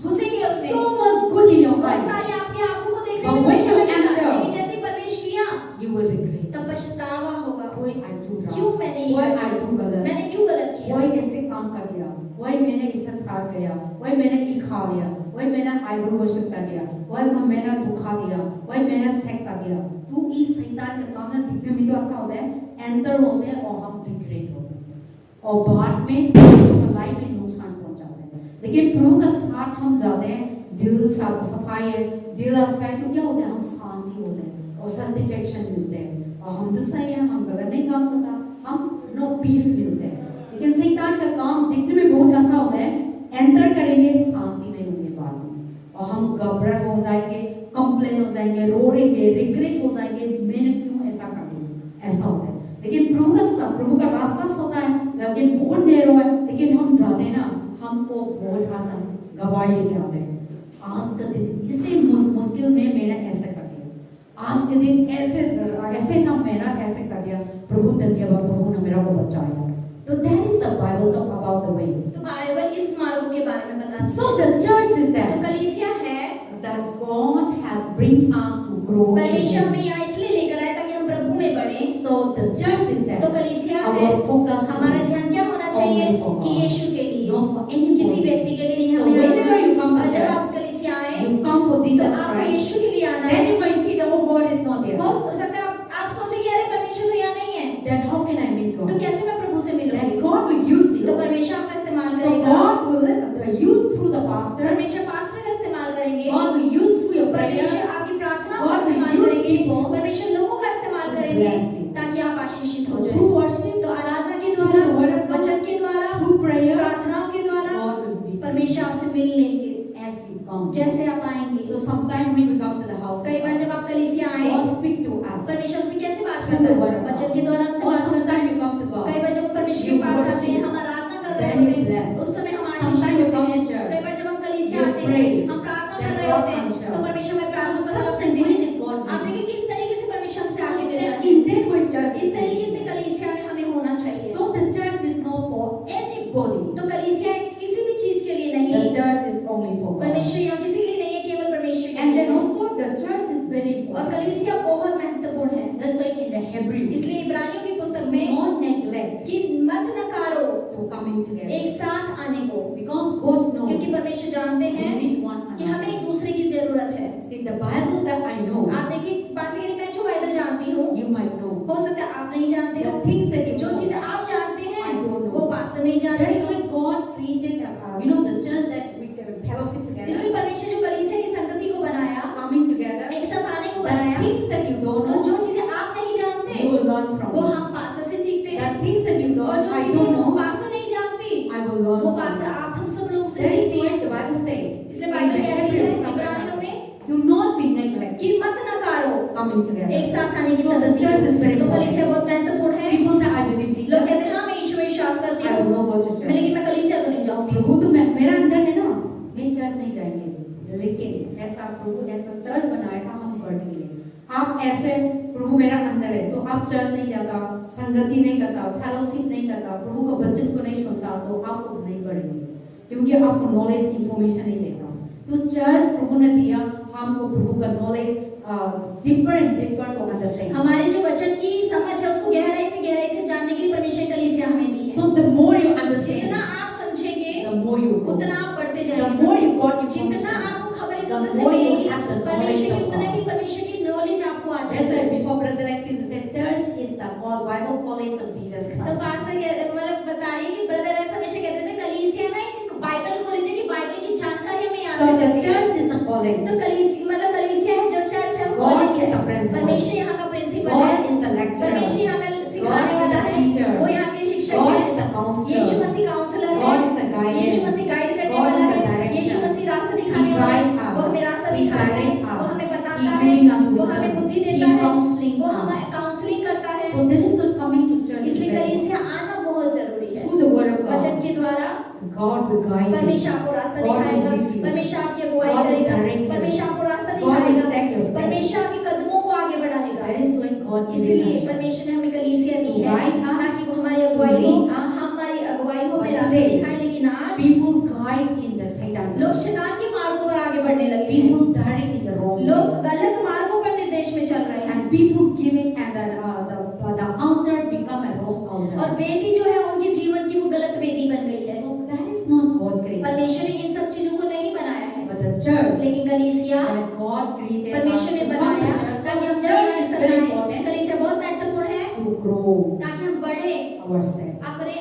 घुसेंगे उसमें so much good in your बहुत eyes, सारी आपकी आंखों को देखने But में when अच्छा you लगेगा enter, लेकिन जैसे ही प्रवेश किया you will regret. तब पछतावा होगा Why I do क्यों wrong? मैंने Why I do गलत? मैंने क्यों गलत किया Why ऐसे काम कर दिया? Why मैंने इससे स्टार्ट किया? Why मैंने ये खा लिया? Why मैंने आइडल वर्शिप कर दिया? Why मैंने धोखा दिया? Why मैंने सेक्स कर दिया? तो इस शैतान के काम ना दिखने में तो अच्छा होता है, एंटर होते हैं और हम रिग्रेट होते हैं और बाद में लाइफ में नुकसान पहुंचाते हैं. लेकिन प्रभु का साथ हम जाते हैं, दिल साफ सफाई है, दिल अच्छा है तो क्या होता है, हम शांति होते हैं और सेटिस्फैक्शन मिलते हैं और हम तो सही हैं, हम गलत नहीं काम करता, हम नो पीस मिलते हैं. लेकिन शैतान का काम दिखने में बहुत अच्छा होता है, एंटर करेंगे शांति नहीं होगी बाद में और हम घबराहट हो जाएंगे, कंप्लेन हो जाएंगे, रोएंगे, रिग्रेट हो जाएंगे, मैंने क्यों ऐसा कर दिया, ऐसा होता है. लेकिन प्रभु का रास्ता होता है लेकिन बहुत नैरो है, लेकिन हम जाते ना हमको बहुत आसान गवाही लेके आते हैं. आज का दिन इसे मुश्किल में मैंने ऐसे कर दिया, आज के दिन ऐसे ना मैंने ऐसे कर दिया, प्रभु धन्यवाद, प्रभु ने मेरा को बचाया. तो that is the Bible talk about the way. तो बाइबल इस मार्गों के बारे में बताता है. So the church is तो that कलीसिया है that God has bring us to grow in परमेश्वर Him. हमें यहाँ इसलिए लेकर आया ताकि हम प्रभु में बढ़े. So the church is तो that कलीसिया है our focus हमारा ध्यान क्या होना चाहिए only for God. कि यीशु के लिए not for anyone. किसी व्यक्ति के लिए नहीं. So हमें whenever you come to और जब church, आप कलीसिया आए you come for तो Jesus आपको Christ. यीशु के लिए आना Then है. you might see the whole God is not there. हो सकता है आप सोचेंगे अरे परमेश्वर तो यहाँ नहीं है Then how can I meet तो God? कैसे मैं प्रभु से मिलूंगी. Then God will use तो you. परमेश्वर आपका इस्तेमाल So करेगा. God will use through the pastor. परमेश्वर पास्टर का इस्तेमाल करेंगे. God will use through your prayer. परमेश्वर आपकी प्रार्थना का God will इस्तेमाल use करेंगे. people परमेश्वर लोगों का इस्तेमाल to करेंगे bless you. ताकि आप आशीषित हो So जाएं. through worship, तो आराधना के through the word द्वारा of God, वचन के द्वारा through prayer, प्रार्थनाओं के द्वारा God will be परमेश्वर आपसे मिल लेंगे as you come. जैसे आप आएंगे. So sometimes when we come to the house, कई बार जब आप कलीसिया आए God speak to us. परमेश्वर हमसे कैसे बात Through the करता word है. of God. वचन के द्वारा हमसे Or बात करता है. sometimes you come to God. कई बार जब हम परमेश्वर You के पास आते worship. हैं हम आराधना कर रहे Then you होते हैं bless. उस समय हम Sometimes आशीष you come होते हैं. to church. कई बार जब हम कलीसिया You आते pray. हैं हम प्रार्थना Then कर रहे God होते हैं answers. तो परमेश्वर हमें प्रार्थना So का जवाब something देते हैं. that God आप देखिए किस तरीके से परमेश्वर हमसे आगे मिल रहा है. in that way church इस तरीके से कलीसिया में हमें होना चाहिए. So the church is not for anybody. तो कलीसिया किसी भी चीज के लिए The नहीं. church is only for God. परमेश्वर यहाँ किसी के लिए नहीं है केवल परमेश्वर के And लिए. then also the church is very और important. कलीसिया बहुत महत्वपूर्ण है. That's why in the Hebrew, इसलिए इब्रानियों की पुस्तक do में not neglect कि मत नकारो to coming together. एक साथ आने को. Because God knows क्योंकि परमेश्वर जानते we हैं need one कि हमें एक another. दूसरे की जरूरत है. See the Bible that I know, आप देखिए बासिकली मैं जो बाइबल जानती हूँ you might know. हो सकता है आप नहीं जानते The हो. things that you जो know. चीजें आप जानते हैं I don't know. वो पास्टर नहीं जानते. That's why God created the church that we can fellowship together, इसलिए परमेश्वर जो कलीसिया की संगति को बनाया coming together. एक साथ आने को The बनाया. things that you don't तो know, जो चीजें आप नहीं जानते you will learn from. वो हम पास्टर से सीखते The हैं. things that you और don't, जो I चीजें don't वो know, पास्टर नहीं जानती I will learn वो from. पास्टर आप हम सब लोग से That is सीखते why हैं. the Bible says, इसलिए in बाइबल the कहती है Hebrew, इब्रानियों में do not be neglect कि मत नकारो coming together. एक साथ आने की So the संगति. church is very तो important. कलीसिया बहुत महत्वपूर्ण है. People say, I believe लोग Jesus. कहते हैं हाँ मैं ईश्वर में विश्वास करती I will हूँ not go to church. लेकिन मैं कलीसिया तो नहीं जाऊंगी. प्रभु तो मेरा अंदर है ना, मैं चर्च नहीं जाएंगे, लेकिन ऐसा प्रभु ऐसा चर्च बनाया था हम बढ़ने के लिए. आप ऐसे प्रभु मेरा अंदर है तो आप चर्च नहीं जाता, संगति नहीं करता, फेलोशिप नहीं करता, प्रभु का वचन को नहीं सुनता, तो आप नहीं बढ़ेंगे, क्योंकि आपको नॉलेज इंफॉर्मेशन नहीं देता। तो चर्च प्रभु ने दिया हमको प्रभु का knowledge deeper and deeper to understand. हमारे जो वचन की समझ है उसको गहराई से गहराई तक जानने के लिए परमेश्वर कलीसिया हमें दी है। So the more you understand, जितना आप समझेंगे the more you grow. उतना आप बढ़ते The जाएंगे। more you got जितना information, आपको खबर the इधर से more you मिलेगी have the परमेश्वर knowledge की of उतना God. ही परमेश्वर की नॉलेज आपको आ Just जाएगी। before Brother Alexis says, church is the all Bible college of Jesus तो Christ. पास्टर मतलब बता रही है कि ब्रदर ऐसा हमेशा कहते थे कलीसिया ना एक बाइबल कॉलेज है कि बाइबल की जानकारी हमें याद So the रखनी है। church is the college. तो कलीसिया मतलब कलीसिया है जो चर्च है वो God कॉलेज is the है। principal. परमेश्वर यहाँ का प्रिंसिपल है। God is the lecturer. परमेश्वर यहाँ का God सिखाने is वाला the है। teacher. वो यहाँ के शिक्षक God है। is the counselor. यीशु मसीह काउंसलर है। God is the guide. यीशु मसीह गाइड करने God वाला is the है। direction. यीशु मसीह रास्ता He दिखाने वाला है। guide us. वो हमें रास्ता He दिखाता है। direct us. वो हमें He बताता है। giving us वो wisdom. हमें बुद्धि He देता है। counseling वो us. हमें काउंसलिंग करता है। So there is no coming to church. इसलिए कलीसिया आना बहुत जरूरी है। Through the word of वचन God, के द्वारा God will guide you. परमेश्वर आपको रास्ता God will दिखाएगा। lead you. परमेश्वर आपकी अगुवाई God will करेगा। direct you. परमेश्वर आपको रास्ता God will दिखाएगा। take your steps. परमेश्वर आपके कदमों को आगे बढ़ाएगा। That is why God giving इसलिए us. परमेश्वर ने हमें कलीसिया दी है Guide us, ताकि वो हमारी अगुवाई हो, lead us. हमारी अगुवाई हो, हमें But रास्ता today, दिखाए। लेकिन आज People guide in the Satan. लोग शैतान के मार्गों पर आगे बढ़ने लगे हैं। People direct in the wrong लोग way. गलत मार्गों पर निर्देश में चल रहे हैं And people giving and the altar become a wrong altar. और वेदी जो है उनके जीवन की वो गलत वेदी बन गई है। So that is not God created. परमेश्वर ने इन सब चीजों को नहीं बनाया है। But the church लेकिन कलीसिया that God created परमेश्वर ने us to बनाया come to church. ताकि हम So church is very बनाए। important कलीसिया बहुत महत्वपूर्ण है to grow ताकि हम बढ़े, ourselves अपने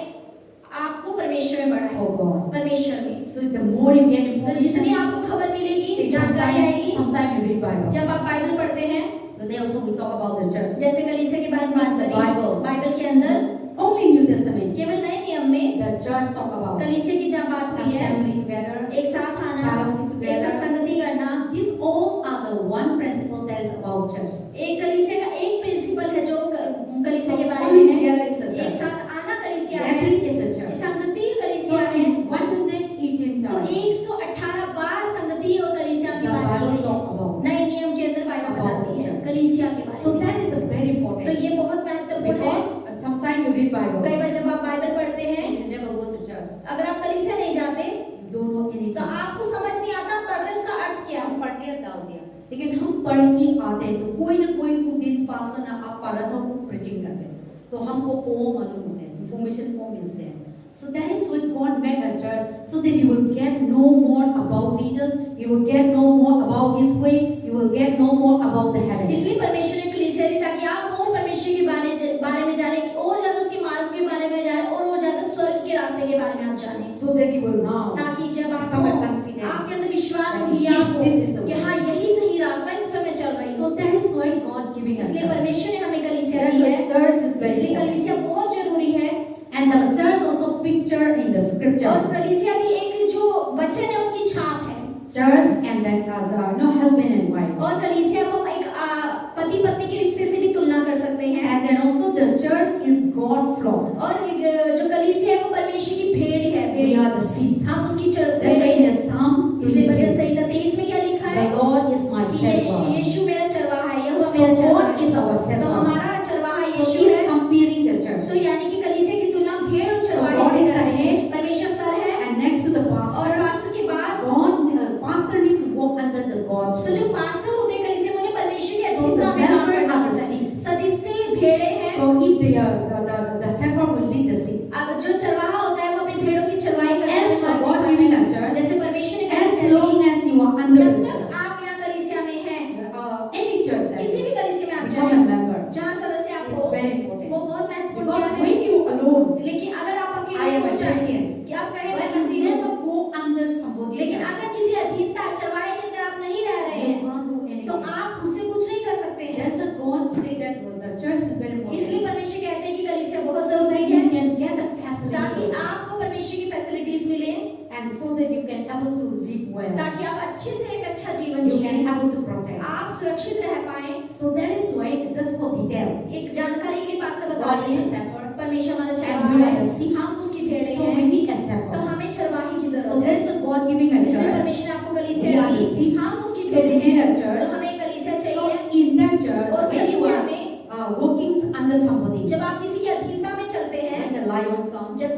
आप को परमेश्वर में बढ़ाएं, for God. परमेश्वर में। So the more you get तो जितनी information, आपको खबर मिलेगी, see, जानकारी आएगी, sometimes you read Bible. जब आप बाइबल पढ़ते हैं, Today also we talk about the church. जैसे कलीसिया के बारे में बात करें, Bible. बाइबल के अंदर Only New Testament. केवल नए नियम में The church talk about कलीसिया की जब बात हुई है, assembly together. एक साथ आना, Fellowship together. एक साथ संगति करना। These all are the one principle that is about church. एक कलीसिया का एक प्रिंसिपल है जो कलीसिया के बारे Coming में together है। is the एक church. साथ आना कलीसिया है, Gathering is the church. संगति So कलीसिया है। in 118 तो church, 118 बार संगति और कलीसिया की the बात Bible की talk है। about. नए नियम के अंदर बाइबल About बताती है church. कलीसिया के बारे So में। that is a very तो important. ये बहुत महत्वपूर्ण है। Because sometimes you read Bible, कई बार जब आप बाइबल पढ़ते हैं, and you never go to church. अगर आप कलीसिया नहीं जाते You don't know anything. तो आपको समझ नहीं आता पढ़ रहे उसका अर्थ क्या है। हम पढ़ के डाल दिया, लेकिन हम पढ़ के आते हैं तो कोई ना कोई दिन पास ना आप पढ़ा था वो प्रीचिंग करते हैं, तो हमको वो मालूम होते हैं, इंफॉर्मेशन को मिलते हैं। So that is why God made a church, so that you will get know more about Jesus, you will get know more about His way, you will get know more about the heaven. इसलिए परमेश्वर ने कलीसिया दी ताकि आप और परमेश्वर के बारे में जाने, और ज्यादा उसके मार्ग के बारे में जाने, और ज्यादा स्वर्ग के रास्ते के बारे में आप जाने। So that you will know. ताकि जब आप Become a confident. आपके अंदर विश्वास That होगी yes, आपको this is the कि way. हाँ यही सही रास्ता है जिस पर मैं चल रही So हूँ। that is why God giving us इसलिए church. परमेश्वर ने हमें कलीसिया That's दी why है। church is very इसलिए important. कलीसिया बहुत जरूरी है। And the church also picture in the और scripture. कलीसिया भी एक जो वचन है उसकी छाप है। Church and then husband and wife. और कलीसिया को हम एक पति पत्नी के रिश्ते से भी तुलना कर सकते हैं। And then also the church is God flock. और जो कलीसिया है वो परमेश्वर की भेड़ है। We भेड़ are the sheep. हम उसकी That's why in the Psalm इसलिए भजन 22, संहिता 23 में क्या लिखा है? the Lord is my कि shepherd. यीशु मेरा चरवाहा है, यहोवा So मेरा God चरवाहा is our है। तो shepherd. हमारा चरवाहा So यीशु he's है। comparing the church. तो यानी कि कलीसिया की तुलना भेड़ और So चरवाहे God से is कर the रहे हैं। head. परमेश्वर सर है And next to the और pastor, पास्टर के बाद pastor need to walk under the God's तो जो will. पास्टर होते हैं कलीसिया में उन्हें परमेश्वर की So the अधीनता में काम member करना are the पड़ता है। sheep. सदस्य भेड़ें हैं। So if the shepherd will lead the sheep. अब जो चरवाहा होता है वो अपनी भेड़ों की चरवाई करता As है। for God giving a church, जैसे परमेश्वर ने as कलीसिया long the, as you are under जब the तक church, आप यहाँ कलीसिया में हैं, any church that किसी भी कलीसिया में आप become a जाएं, member, जहाँ सदस्य आप it's हो, very important. वो बहुत महत्वपूर्ण Because है। when you alone, लेकिन अगर आप I अकेले am हो a जाएं, Christian. कि आप कहें मैं But you मसीह never हूँ, go under somebody. लेकिन अगर किसी अधीनता चरवाहे के अंदर आप नहीं रह रहे you हैं, can't do तो anything. आप खुद से कुछ नहीं कर सकते हैं। That's why God say that the church is very इसलिए important. परमेश्वर कहते हैं कि कलीसिया बहुत So that जरूरी you है can get the ताकि facilities आपको परमेश्वर की फैसिलिटीज मिले, and so that you can able to live well. ताकि आप अच्छे से एक अच्छा जीवन You can जिए, able to protect. आप सुरक्षित रह पाए। So that is why just for detail. एक जानकारी के लिए पास से बता God रही is the है, shepherd. परमेश्वर हमारा And चरवाहा we are है, the sheep. हम उसकी भेड़ें So we हैं, need a तो shepherd. हमें चरवाहे की So जरूरत that है। is why God giving a इसलिए church. परमेश्वर ने आपको We कलीसिया are the दी, sheep. हम उसकी So we भेड़ें need हैं, a तो church. हमें कलीसिया So चाहिए। in that church, और when lion comes, जब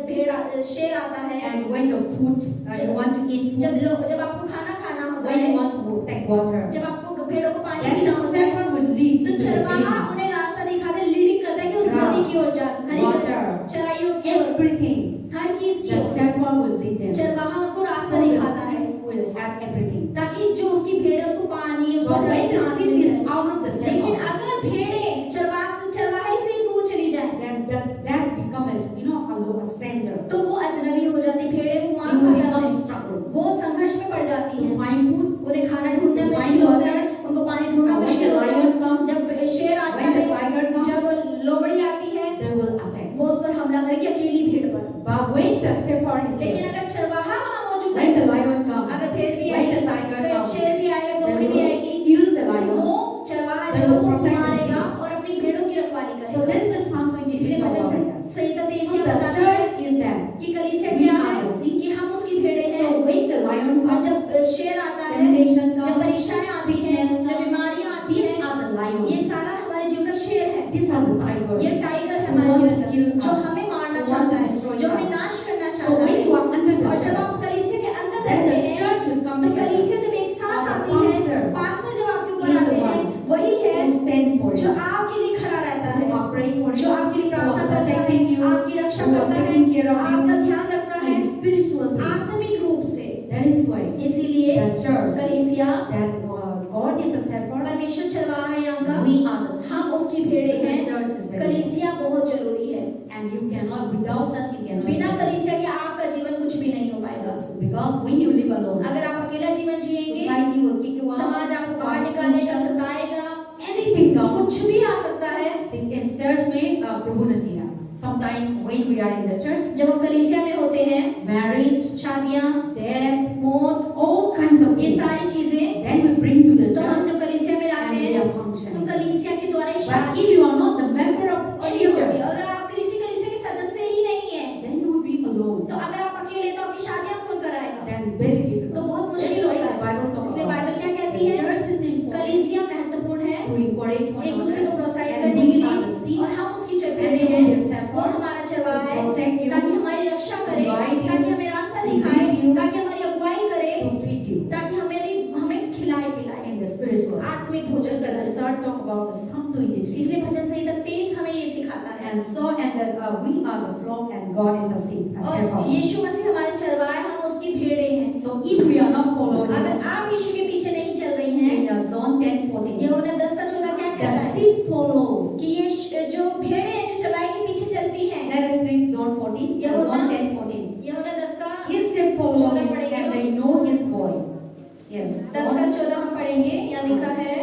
शेर आता है, and when the food, you want to eat food, जब आपको खाना खाना होता when you है, want to take water, जब आपको भेड़ों को पानी then पीना the होता है, shepherd will lead तो to the चरवाहा green, उन्हें रास्ता दिखाता है, लीडिंग करता है कि उस नदी की ओर जा, हरी water, चराइयों की ओर, everything. हर चीज की The ore shepherd will lead them. चरवाहा उनको रास्ता So the दिखाता है, sheep will have everything. ताकि जो उसकी भेड़ है उसको पानी, उसको But when हरी the घास sheep मिल is जाए। out of the लेकिन shepherd, अगर भेड़ें चरवाहे से ही दूर चली जाए, then that becomes, a stranger. तो वो अजनबी हो जाती, भेड़ें वो मार You will खा become जाती, struggle वो संघर्ष में पड़ जाती to है, find food. उन्हें खाना ढूंढने में To मुश्किल find होता water. है, उनको पानी ढूंढना When मुश्किल the होता lion है, comes, जब शेर आता when the है, tiger comes, जब लोमड़ी आती है, they will attack. वो उस पर हमला करेगी अकेली भेड़ पर। But when the shepherd is लेकिन there, अगर चरवाहा वहाँ मौजूद when the है, lion comes, अगर भेड़ भी when the आएगी, tiger अगर comes, शेर भी आएगा, they लोमड़ी भी will आएगी, kill the तो lion. वो चरवाहा They जो will वो protect the मारेगा sheep. और अपनी भेड़ों की रखवाली So करेगा। that is something you इसलिए think about bhajan that. Samhita 23 So क्या the बताती है church is that. कि कलीसिया We क्या are है, the sheep. कि हम उसकी भेड़ें हैं। So when the lion और comes, जब शेर आता है, temptation जब comes, परीक्षाएं आती हैं, sickness जब comes, बीमारियां आती these हैं, are the lions. ये सारा हमारे जीवन का शेर है। These are the tigers. ये टाइगर है who हमारे want जीवन to kill का, जो us, हमें मारना who want चाहता to है, destroy जो हमें us. नाश करना So चाहता when है। you are under the और जब church, आप कलीसिया के अंदर then रहते the हैं, church will come तो together. कलीसिया जब एक साथ Or the आती है, pastor पास्टर जब आपके ऊपर is the आते हैं, one वही है who stand for जो you, आपके लिए खड़ा रहता who है, are praying for जो you, आपके लिए who प्रार्थना are करता है, protecting you, आपकी रक्षा who are करता है, taking care of आपका you, ध्यान रखता है and spiritual things. आत्मिक रूप से। That is why इसीलिए the church, कलीसिया, that God is a shepherd, परमेश्वर चरवाहा है यहाँ का, we are the sheep. हम उसकी भेड़ें The हैं। church is very कलीसिया बहुत जरूरी है, and you cannot, without us you cannot. बिना कलीसिया के आपका जीवन कुछ भी नहीं हो पाएगा। Because when you live alone, अगर आप अकेला जीवन जिएंगे, society will kick you out, समाज आपको बाहर निकालेगा, सताएगा, anything comes. कुछ भी आ सकता है। See, in church में प्रभु नती है. Sometimes when we are in the church, जब हम कलीसिया में होते हैं, marriage, शादियां, death, मौत, all kinds of ये things, सारी चीजें then we bring to the तो हम church जब कलीसिया में लाते and we हैं, are तो functioning. कलीसिया के द्वारा But शादी, if you are not the member of और any ये होगी, church, अगर आप किसी कलीसिया के सदस्य ही नहीं है, then you will be alone. तो अगर आप अकेले तो आपकी शादियां कौन कराएगा? Then very difficult. तो बहुत That's मुश्किल why होता the है। Bible talks इसलिए about बाइबल क्या कहती the है? church is important कलीसिया महत्वपूर्ण है, to encourage one एक दूसरे को प्रोत्साहित another, and करने के we are the लिए, sheep, और हम उसकी and चरवाहे he हैं, will be shepherd, वो हमारा चरवाहा है, to protect you, ताकि हमारी रक्षा करे, to guide you, ताकि हमें रास्ता to दिखाए, lead you, ताकि हमारी अगुवाई करे, to feed you ताकि हमें खिलाए पिलाए, in the spiritual. आत्मिक भोजन Just करता as the है। Psalm talk about the Psalm 23. इसलिए भजन संहिता 23 हमें ये सिखाता है। And so, and that we are the flock and God is a sheep, a और shepherd. यीशु मसीह हमारे चरवाहे, हम उसकी भेड़ें हैं। So if we are not following अगर आप यीशु के पीछे नहीं चल रही हैं, in John 10:14, यूहन्ना 10:14 क्या कहता the है? sheep follow. कि ये जो भेड़ें हैं जो चरवाहे के पीछे चलती हैं, Let us read John 14, यूहन्ना John 10:14. यूहन्ना 10 का His sheep follow 14 him पढ़ेंगे and तो? they know his voice. Yes. 10 का 14 हम पढ़ेंगे। यहाँ लिखा है,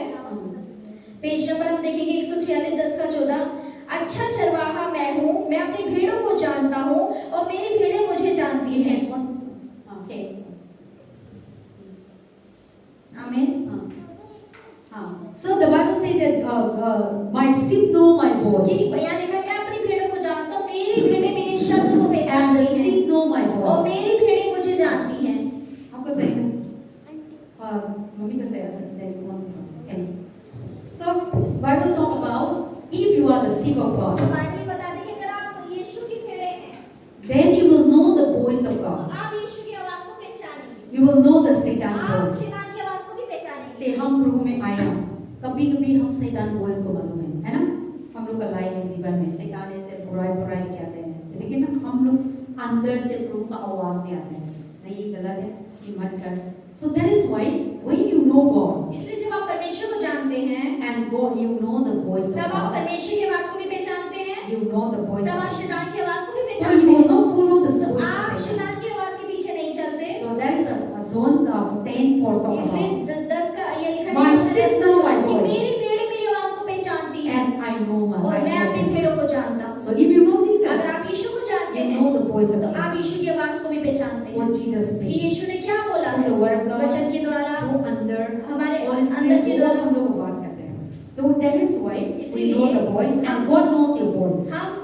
पेज नंबर हम देखेंगे 146, 10 का 14। अच्छा चरवाहा मैं हूँ, मैं अपनी भेड़ों को जानता हूँ और मेरी भेड़ें मुझे जानती हैं। Okay. आमीन। So the Bible says that my sheep know my voice, यहाँ लिखा है, मैं अपनी भेड़ों को जानता हूँ, मेरी भेड़ें मेरे शब्द को and the पहचानती हैं sheep know my और voice. मेरी भेड़ें मुझे जानती हैं। आपको सही है? मम्मी को सही है? Then you want to say. Okay. So Bible talk about if you are the sheep of God, Bible बताती है कि अगर आप यीशु की भेड़ें हैं, then you will know the voice of तो God. आप यीशु की आवाज को पहचानेंगे, You will know the Satan आप voice. शैतान की आवाज को भी पहचानेंगे। से हम प्रभु में आए हैं, कभी-कभी हम शैतान बोल को मालूम है ना? हम लोग का लाइफ में जीवन में शैतान ऐसे बुराई कहते हैं, लेकिन हम लोग अंदर से प्रभु का आवाज में आते हैं, नहीं ये गलत है, ये मत कर। So that is why when you know God, इसलिए जब आप परमेश्वर को जानते हैं, and God, you know the voice of तब आप God, परमेश्वर की आवाज को भी पहचानते हैं, you know the voice तब of आप God. शैतान की आवाज को भी So पहचानते you will हैं। not follow the तो voice आप of Satan. शैतान की आवाज के पीछे नहीं चलते। So that is a zone of 10 for talk इसलिए about. 10 का ये लिखा My है sheep know my कि voice. मेरी भेड़ें मेरी आवाज को पहचानती हैं And I know my और मैं अपनी voice. भेड़ों को जानता हूँ। So if you know Jesus, अगर आप यीशु को जानते you हैं, know the voice of तो आप Jesus. यीशु की आवाज को भी पहचानते हैं What Jesus कि speaks. यीशु ने क्या बोला Through है, the word of God, वचन के द्वारा, through under, हमारे Holy अंदर Spirit, के वो द्वारा। हम लोग बात करते हैं. तो that is why we इसीलिए know the voice and God knows your voice. हम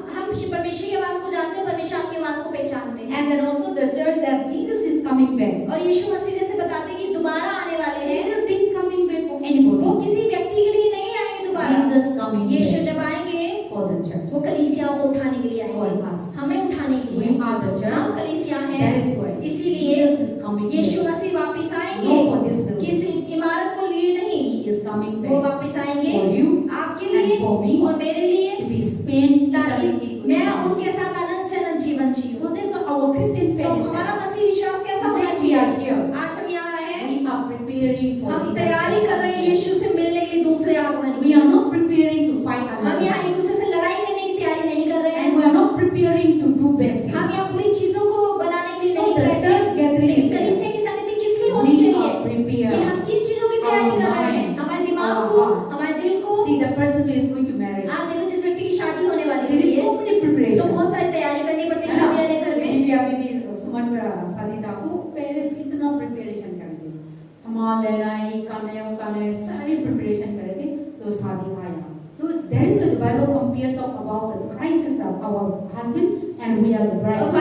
परमेश्वर की आवाज को जानते हैं, परमेश्वर आपकी आवाज को पहचानते हैं। And then also the church that Jesus is coming back. और यीशु मसीह जैसे बताते हैं कि दोबारा आने वाले हैं, Jesus didn't coming back for वो anybody. किसी व्यक्ति के लिए नहीं आएंगे दोबारा। Jesus coming यीशु back जब आएंगे, for the church. वो कलीसियाओं को उठाने के लिए For आएंगे, us. हमें उठाने are the church. हम कलीसिया That हैं, is why इसीलिए Jesus is coming Yeshu back. मसीह वापस आएंगे, Not for this building. किसी इमारत को लिए नहीं, He is coming वो back वापस आएंगे for you आपके and लिए for me और मेरे लिए, to be spent ताकि eternity with मैं Him. उसके साथ अनंत से अनंत जीवन जीऊं। So that's what our Christian तो faith is. हमारा That मसीह विश्वास कैसा so होना that we चाहिए? are here. आज हम यहाँ हैं, We are preparing for हम Jesus. तैयारी कर रहे हैं यीशु से मिलने के लिए दूसरे आगमन We की। are not preparing to fight हम another. यहाँ एक दूसरे से लड़ाई करने की तैयारी नहीं कर रहे And हैं, we are not preparing to do bad things. हम यहाँ बुरी चीजों को बनाने के लिए So नहीं the बैठे। church gathering लेकिन is there. कलीसिया की संगति किस लिए होनी We चाहिए? are prepared. कि हम किन चीजों की तैयारी Our कर रहे हैं? mind, हमारे दिमाग our को, heart. हमारे दिल को। See the person who is going to marry. आप देखो जिस व्यक्ति की शादी होने वाली There is है, so many तो preparations. बहुत सारी तैयारी करनी पड़ती है शादी वाले घर में। दिव्या बीबी सुमन शादी था वो पहले इतना प्रिपरेशन करे थे, सामान लेना है, करने सारी प्रिपरेशन करे थे, तो शादी आया। So there is why the Bible compare talk about the Christ is our husband and we are the bride. और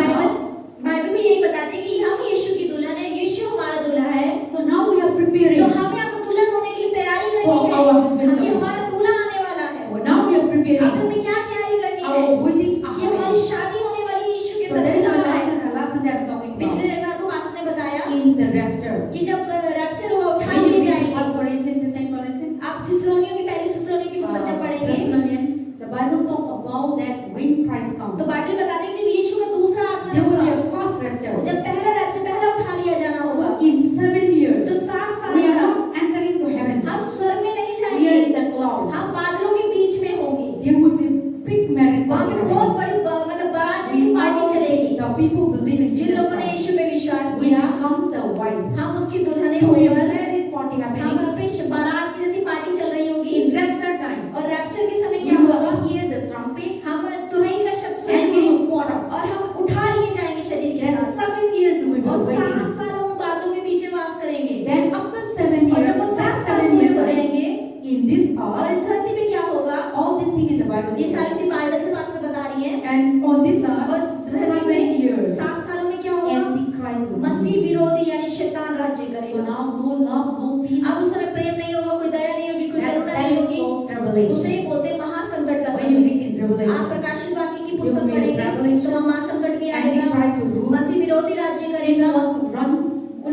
बाइबल में यही बताते हैं कि हम यीशु की दुल्हन है, यीशु हमारा दूल्हा है। So now we are preparing. तो हमें अब दुल्हन होने के लिए तैयारी करनी For है। our husband. कि हमारा दूल्हा आने वाला है। Well, now we are अब preparing हमें क्या तैयारी करनी है? our wedding. कि हमारी शादी होने वाली है यीशु के So that is साथ। why last Sunday I'm talking पिछले about रविवार को पास्टर ने बताया in the rapture. कि जब रैप्चर हुआ उठा When you लिए read जाएंगे। First Corinthians, Second Corinthians, आप थिस्सलुनीकियों की पहली थिस्सलुनीकियों की पुस्तक जब पढ़ेंगे, Thessalonian, the Bible talk about that when Christ comes, तो बाइबल बताती है कि जब यीशु का दूसरा आगमन there will be होगा, a first rapture. जब पहला रैप्चर पहला उठा लिया जाना होगा, So in 7 years, तो 7 साल we are का not entering to heaven. हम स्वर्ग में नहीं We are जाएंगे, in the cloud. हम बादलों के बीच में होंगे। There will be big marriage वहाँ party. पे बहुत बड़ी मतलब बारात जैसी We पार्टी all, चलेगी। the people believe in जिन Jesus लोगों ने Christ, यीशु पे विश्वास we किया, become the wife. हम उसकी दुल्हनें So a होकर marriage party हम happening वहाँ पे बारात की जैसी पार्टी चल रही होगी। in rapture time. और रैप्चर के समय We क्या होगा? will hear the trumpet हम तुरही का शब्द and we सुनेंगे will caught up. और हम उठा लिए जाएंगे शरीर के Then साथ। 7 years we और will 7 waiting. साल हम बादलों के पीछे वास करेंगे। Then after 7 और years, जब वो 7 साल 7 पूरे years हो time, जाएंगे in this और earth, इस धरती पे क्या होगा? all these things in the Bible. ये सारी चीज बाइबल से मास्टर बता रही है। And on this और earth, धरती 7 में years, 7 सालों में क्या होगा? Antichrist will Masih rule. विरोधी यानी शैतान राज्य So करेगा। now no love, no peace. अब उस समय प्रेम नहीं होगा, कोई दया नहीं होगी, कोई करुणा That नहीं is होगी। called उसे tribulation. बोलते हैं महासंकट का When you समय। read in आप Revelation, प्रकाशित वाक्य की there पुस्तक will be a पढ़ेंगे tribulation. तो वहाँ महासंकट भी आएगा। Antichrist will rule. मसीह विरोधी राज्य People करेगा। want to run.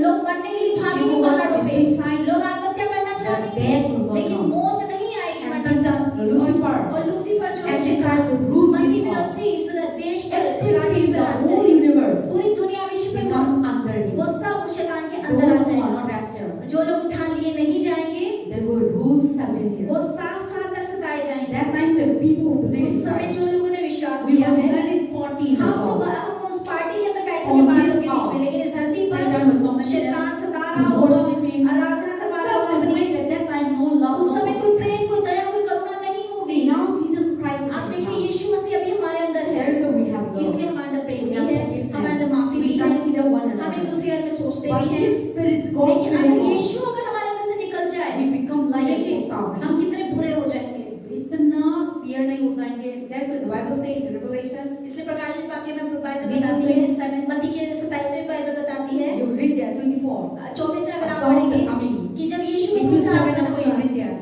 लोग मरने के लिए भागेंगे People want पहाड़ों to पे, suicide. लोग आत्महत्या करना चाहेंगे, death will go लेकिन down. मौत नहीं आएगी And मरने तक। Satan, Lucifer, और लूसीफर जो है Antichrist will rule Masih this earth. विरोधी इस देश पर, इस राज्य Everything, पर the राज whole करेगा। universe पूरी दुनिया विश्व पे become under him. वो सब शैतान के अंदर आ Those who are जाएगा। not raptured, जो लोग उठा लिए नहीं जाएंगे, they will rule 7 वो years. 7 साल तक सताए जाएंगे। That time the people who believe उस in समय Christ, जो लोगों ने विश्वास we किया will है, marry party in the हम Lord. हम उस पार्टी के अंदर बैठे On हैं बादलों this के बीच में, earth, लेकिन इस धरती Satan will पर come and शैतान सता to रहा होगा, worshiping. आराधना करवा रहा होगा अपनी। At that time no love, उस no समय कोई प्रेम, कोई दया, कोई करुणा नहीं होगी। See, now Jesus Christ is आप in देखिए us. यीशु मसीह अभी हमारे अंदर है, There is why we have love. इसलिए हमारे अंदर प्रेम We भी have है, forgiveness. हमारे अंदर माफी भी We है, consider one हम एक another. दूसरे के बारे में सोचते But भी हैं। His Spirit, God's लेकिन Spirit, अगर यीशु अगर हमारे अंदर से निकल जाए, we become like a देखिए tower. हम कितने बुरे हो जाएंगे। इतना प्यार नहीं हो जाएंगे. That's what the Bible says in Revelation. इसलिए प्रकाशित वाक्य में बाइबल Matthew बताती है, 27, मत्ती के 27वें बाइबल बताती है, You read there 24. 24 में अगर आप About the पढ़ेंगे coming. कि जब यीशु Matthew दूसरा 7 आगमन also you होगा, read there.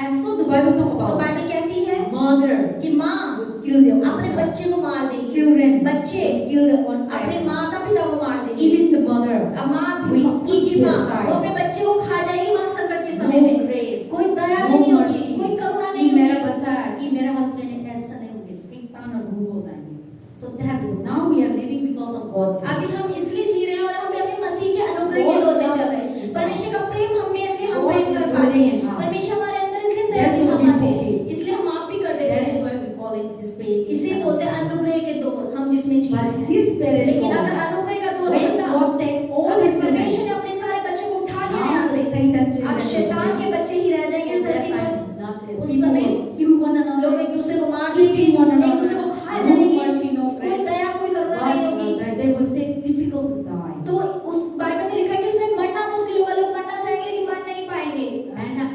And so the Bible talk तो about बाइबल कहती है mother कि माँ will kill their अपने own बच्चे को मार देगी, children, बच्चे kill their own अपने parents. माता पिता को मार देगी। Even the mother अब माँ भी will उनकी eat माँ their child. वो अपने बच्चे को खा जाएगी वहाँ संकट के समय No में। grace, कोई दया no नहीं होगी, mercy. कोई करुणा नहीं ये मेरा होगी। बच्चा है, ये मेरा husband है, ऐसा नहीं होगा. शैतान और रूल हो जाएंगे. So that now we are living because of God. अभी हम इसलिए जी रहे हैं और हम अपने मसीह के अनुग्रह के दौर में चल रहे हैं। परमेश्वर का प्रेम हम में इसलिए हम प्रेम कर पाते हैं। परमेश्वर हमारे अंदर इसलिए दया दिखाते हैं, इसलिए हम माफ भी कर देते That is हैं। why we call it this phase. इसे बोलते हैं अनुग्रह के दौर, हम जिसमें जी रहे But हैं। this period, लेकिन अगर अनुग्रह का दौर when होता, God take all अगर the परमेश्वर sinners, ने अपने सारे बच्चों को उठा लिया now यहाँ the से, Satan अब children शैतान will के बच्चे ही रह जाएंगे इस So that धरती पर। time, nothing. उस People समय will kill one लोग another. एक दूसरे को मार Eating देंगे, one एक another. दूसरे को खा No जाएंगे, mercy, no कोई grace. दया, कोई करुणा नहीं होगी। But they will say difficult to die. तो उस बाइबल में लिखा है कि उसमें मरना मुश्किल होगा, लोग मरना चाहेंगे लेकिन मर नहीं पाएंगे।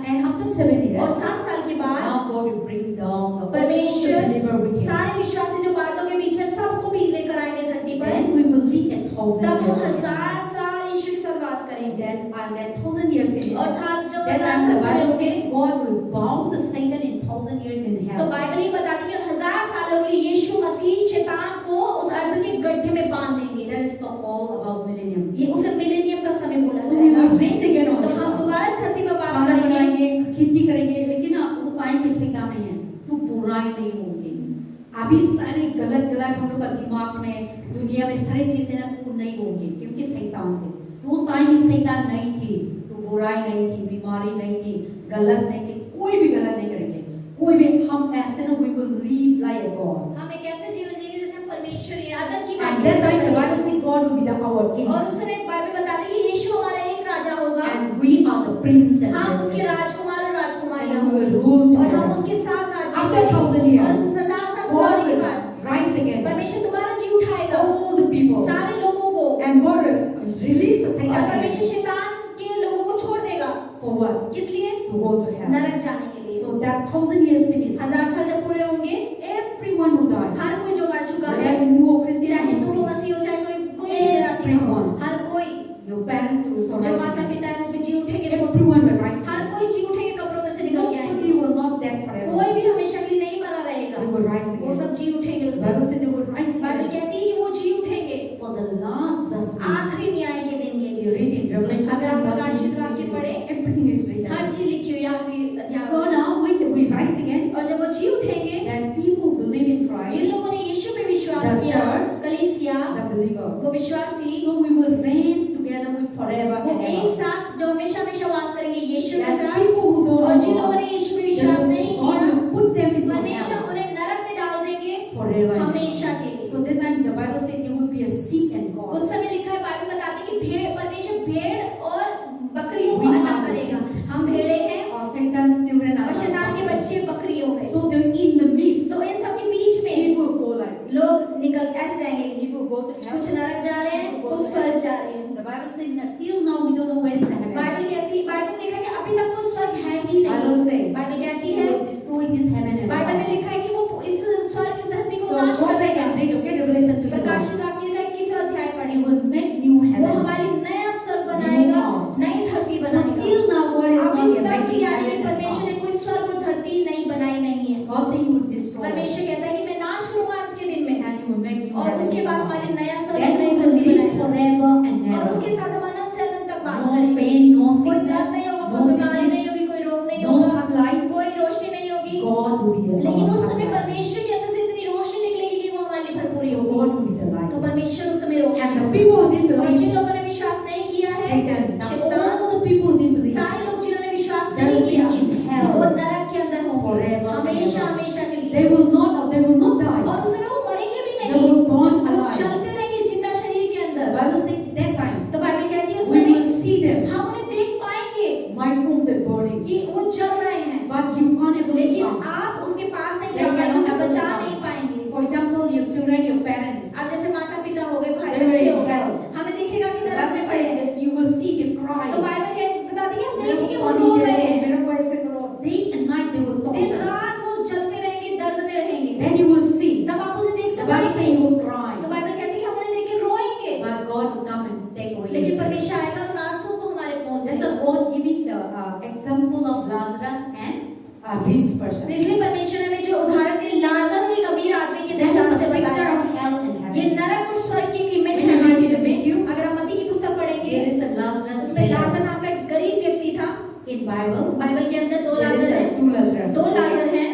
And after 7 years, और 7 साल के बाद now God will bring down the whole परमेश्वर believer with Him. सारे विश्वासी जो बादलों के बीच में सबको भी लेकर आएंगे धरती पर। Then we will live 1,000 तब हम years. 1000 साल यीशु के साथ वास करेंगे। Then that 1,000 year finish. और था जो That 1000 time the साल Bible पूरे says God will bound the Satan in 1,000 years in तो hell. बाइबल ये बताती है कि 1000 सालों के लिए यीशु मसीह शैतान को उस अर्ध के गड्ढे में बुराई नहीं होगी। अभी सारे गलत गलत हम लोग का दिमाग में दुनिया में सारी चीजें ना वो नहीं होंगी, क्योंकि शैतान थे। तो टाइम में शैतान नहीं थी, तो बुराई नहीं थी, बीमारी नहीं थी, गलत नहीं थी, कोई भी गलत नहीं करेंगे, कोई भी। हम ऐसे ना we will live like a God। हम एक ऐसे जीवन जिएंगे जैसे हम परमेश्वर या आदम की And that time the Bible says God will be our king। और उस समय बाइबल बताती है कि यीशु हमारा एक राजा होगा। And we are the prince and हम उसके princess। राजकुमार और राजकुमारियां And we will होंगे rule और हम together। उसके साथ राज्य After करेंगे। 1000 years, और सदा साल God पुराने के will बाद rise again, परमेश्वर दोबारा जी उठाएगा all the people, सारे लोगों को, and God will release the और Satan परमेश्वर शैतान के लोगों को छोड़ देगा। for what? किस लिए? To go to hell। नरक जाने के लिए। So that 1000 years finished, 1000 साल जब पूरे होंगे, everyone who died, हर कोई जो मर चुका whether है, Hindu or Christian चाहे or हिंदू हो, Muslim, मसीह हो, चाहे कोई गुजराती हो, Everyone। हर कोई your parents will also जो rise माता again। पिता है वो भी जी उठेंगे। Everyone will rise her again। कोई जी उठेंगे, कब्रों में से निकल के Nobody आएंगे। will not dead forever। कोई भी हमेशा के लिए नहीं मरा रहेगा, They will rise वो again। सब जी उठेंगे उस The दिन। Bible says they will rise Bible again कहती है कि वो जी उठेंगे for the last judgment। आखिरी न्याय के दिन के You लिए। read in Revelation, अगर आप प्रकाशित वाक्य पढ़े, everything is written। हर चीज लिखी हुई है आखिरी अध्याय So में। now when we rise again, और जब वो जी उठेंगे, then people believe in Christ, जिन लोगों ने यीशु पे विश्वास The किया, church, कलीसिया, the believer, वो विश्वासी, so we will reign together with forever वो and एक ever। साथ जो हमेशा हमेशा वास करेंगे यीशु के That साथ। people who don't और जिन know लोगों God, ने यीशु पे विश्वास नहीं God किया, will put them into परमेश्वर hell उन्हें नरक में डाल देंगे forever and हमेशा ever। के लिए। So that time the Bible says there will be a sheep and उस God। समय लिखा है, बाइबल बताती है कि भेड़, परमेश्वर भेड़ और बकरियों को We अलग are the करेगा। sheep। हम भेड़े हैं Or Satan children और शैतान के are बच्चे बकरी हो गए। so they're in the midst। तो इन सब के बीच में People go like this। लोग निकल ऐसे जाएंगे, People go to hell। कुछ नरक जा रहे हैं, कुछ स्वर्ग जा रहे हैं। The Bible says that till now we don't know where is the heaven। Bible कहती, बाइबल में लिखा है कि अभी तक वो स्वर्ग है ही Bible नहीं। say बाइबल कहती He है, will destroy this heaven and Bible में earth। लिखा है कि वो इस स्वर्ग, इस धरती को So नाश go कर back देगा। and read, okay, Revelation 21। प्रकाशित वाक्य था 21 अध्याय He पढ़िए, will make new वो heaven। हमारी नया स्वर्ग बनाएगा, नई धरती So बनाएगा। till now God is अभी not yet तक making यानी heaven and परमेश्वर ने earth। कोई स्वर्ग और धरती नई बनाई नहीं है। God said He will destroy परमेश्वर कहता है कि मैं नाश करूंगा अंत के दिन में, and He will make new और heaven उसके and बाद earth। हमारी नया स्वर्ग, Then नई we will धरती live बनाएगा, forever and और उसके ever। साथ हम अनंत से अनंत तक बात No करेंगे। pain, no कोई दर्द sickness, नहीं होगा, no कोई बीमारी disease, नहीं होगी, कोई रोग नहीं no होगा, sunlight। कोई रोशनी नहीं होगी। God will be the लेकिन Lord उस समय sunlight। परमेश्वर के अंदर से इतनी रोशनी निकलेगी कि वो हमारे लिए भरपूरी So होगी। God will be the light। तो परमेश्वर उस समय And रोशनी the होगा। people who didn't और जिन believe, लोगों ने विश्वास नहीं किया है, Satan, now शैतान, all the people who didn't believe, सारे लोग जिन्होंने विश्वास they नहीं will किया, be in hell वो नरक के अंदर होंगे forever and हमेशा ever। हमेशा के लिए। they will not die। और उस समय वो मरेंगे भी They नहीं, will burn वो alive। चलते रहेंगे जिंदा शरीर के The अंदर। Bible says that time तो बाइबल कहती है उस we समय will see them, हम उन्हें देख पाएंगे my home that burning, कि वो जल रहे हैं, but you can't able to लेकिन come। आप उसके पास नहीं They जा पाएंगे, cannot उसे able to बचा come। नहीं पाएंगे। For example, your children, your parents, अब जैसे माता पिता हो गए, भाई They were बच्चे in हो गए, hell। हमें दिखेगा कि the नरक में Bible पड़े says हैं। that you will see them cry। तो बाइबल बताती है हम मेरे देखेंगे को वो पानी रो दे रहे रहे हैं, मेरे को ऐसे करो, day and night they will दिन torture। रात वो जलते रहेंगे, दर्द में रहेंगे। Then you will see, तब आप उसे देखते the Bible says पाएंगे। you will cry, तो बाइबल कहती है हम उन्हें देख के रोएंगे, but God will come and take away लेकिन your tears। परमेश्वर आएगा और उन आंसुओं को हमारे पहुंच That's देगा। a God giving the example of Lazarus and a rich तो person। इसलिए परमेश्वर ने हमें जो उदाहरण दिया, लाजर और एक अमीर आदमी के That is दृष्टांत the से picture बताया। of hell and ये heaven। नरक और स्वर्ग की इमेज When है you हमारे read जीवन it में। with you, अगर हम मत्ती की पुस्तक पढ़ेंगे, There is a Lazarus उसमें beggar। लाजर नाम का एक गरीब व्यक्ति था। In Bible, बाइबल के अंदर दो there is लाजर a हैं, two Lazarus। दो लाजर हैं।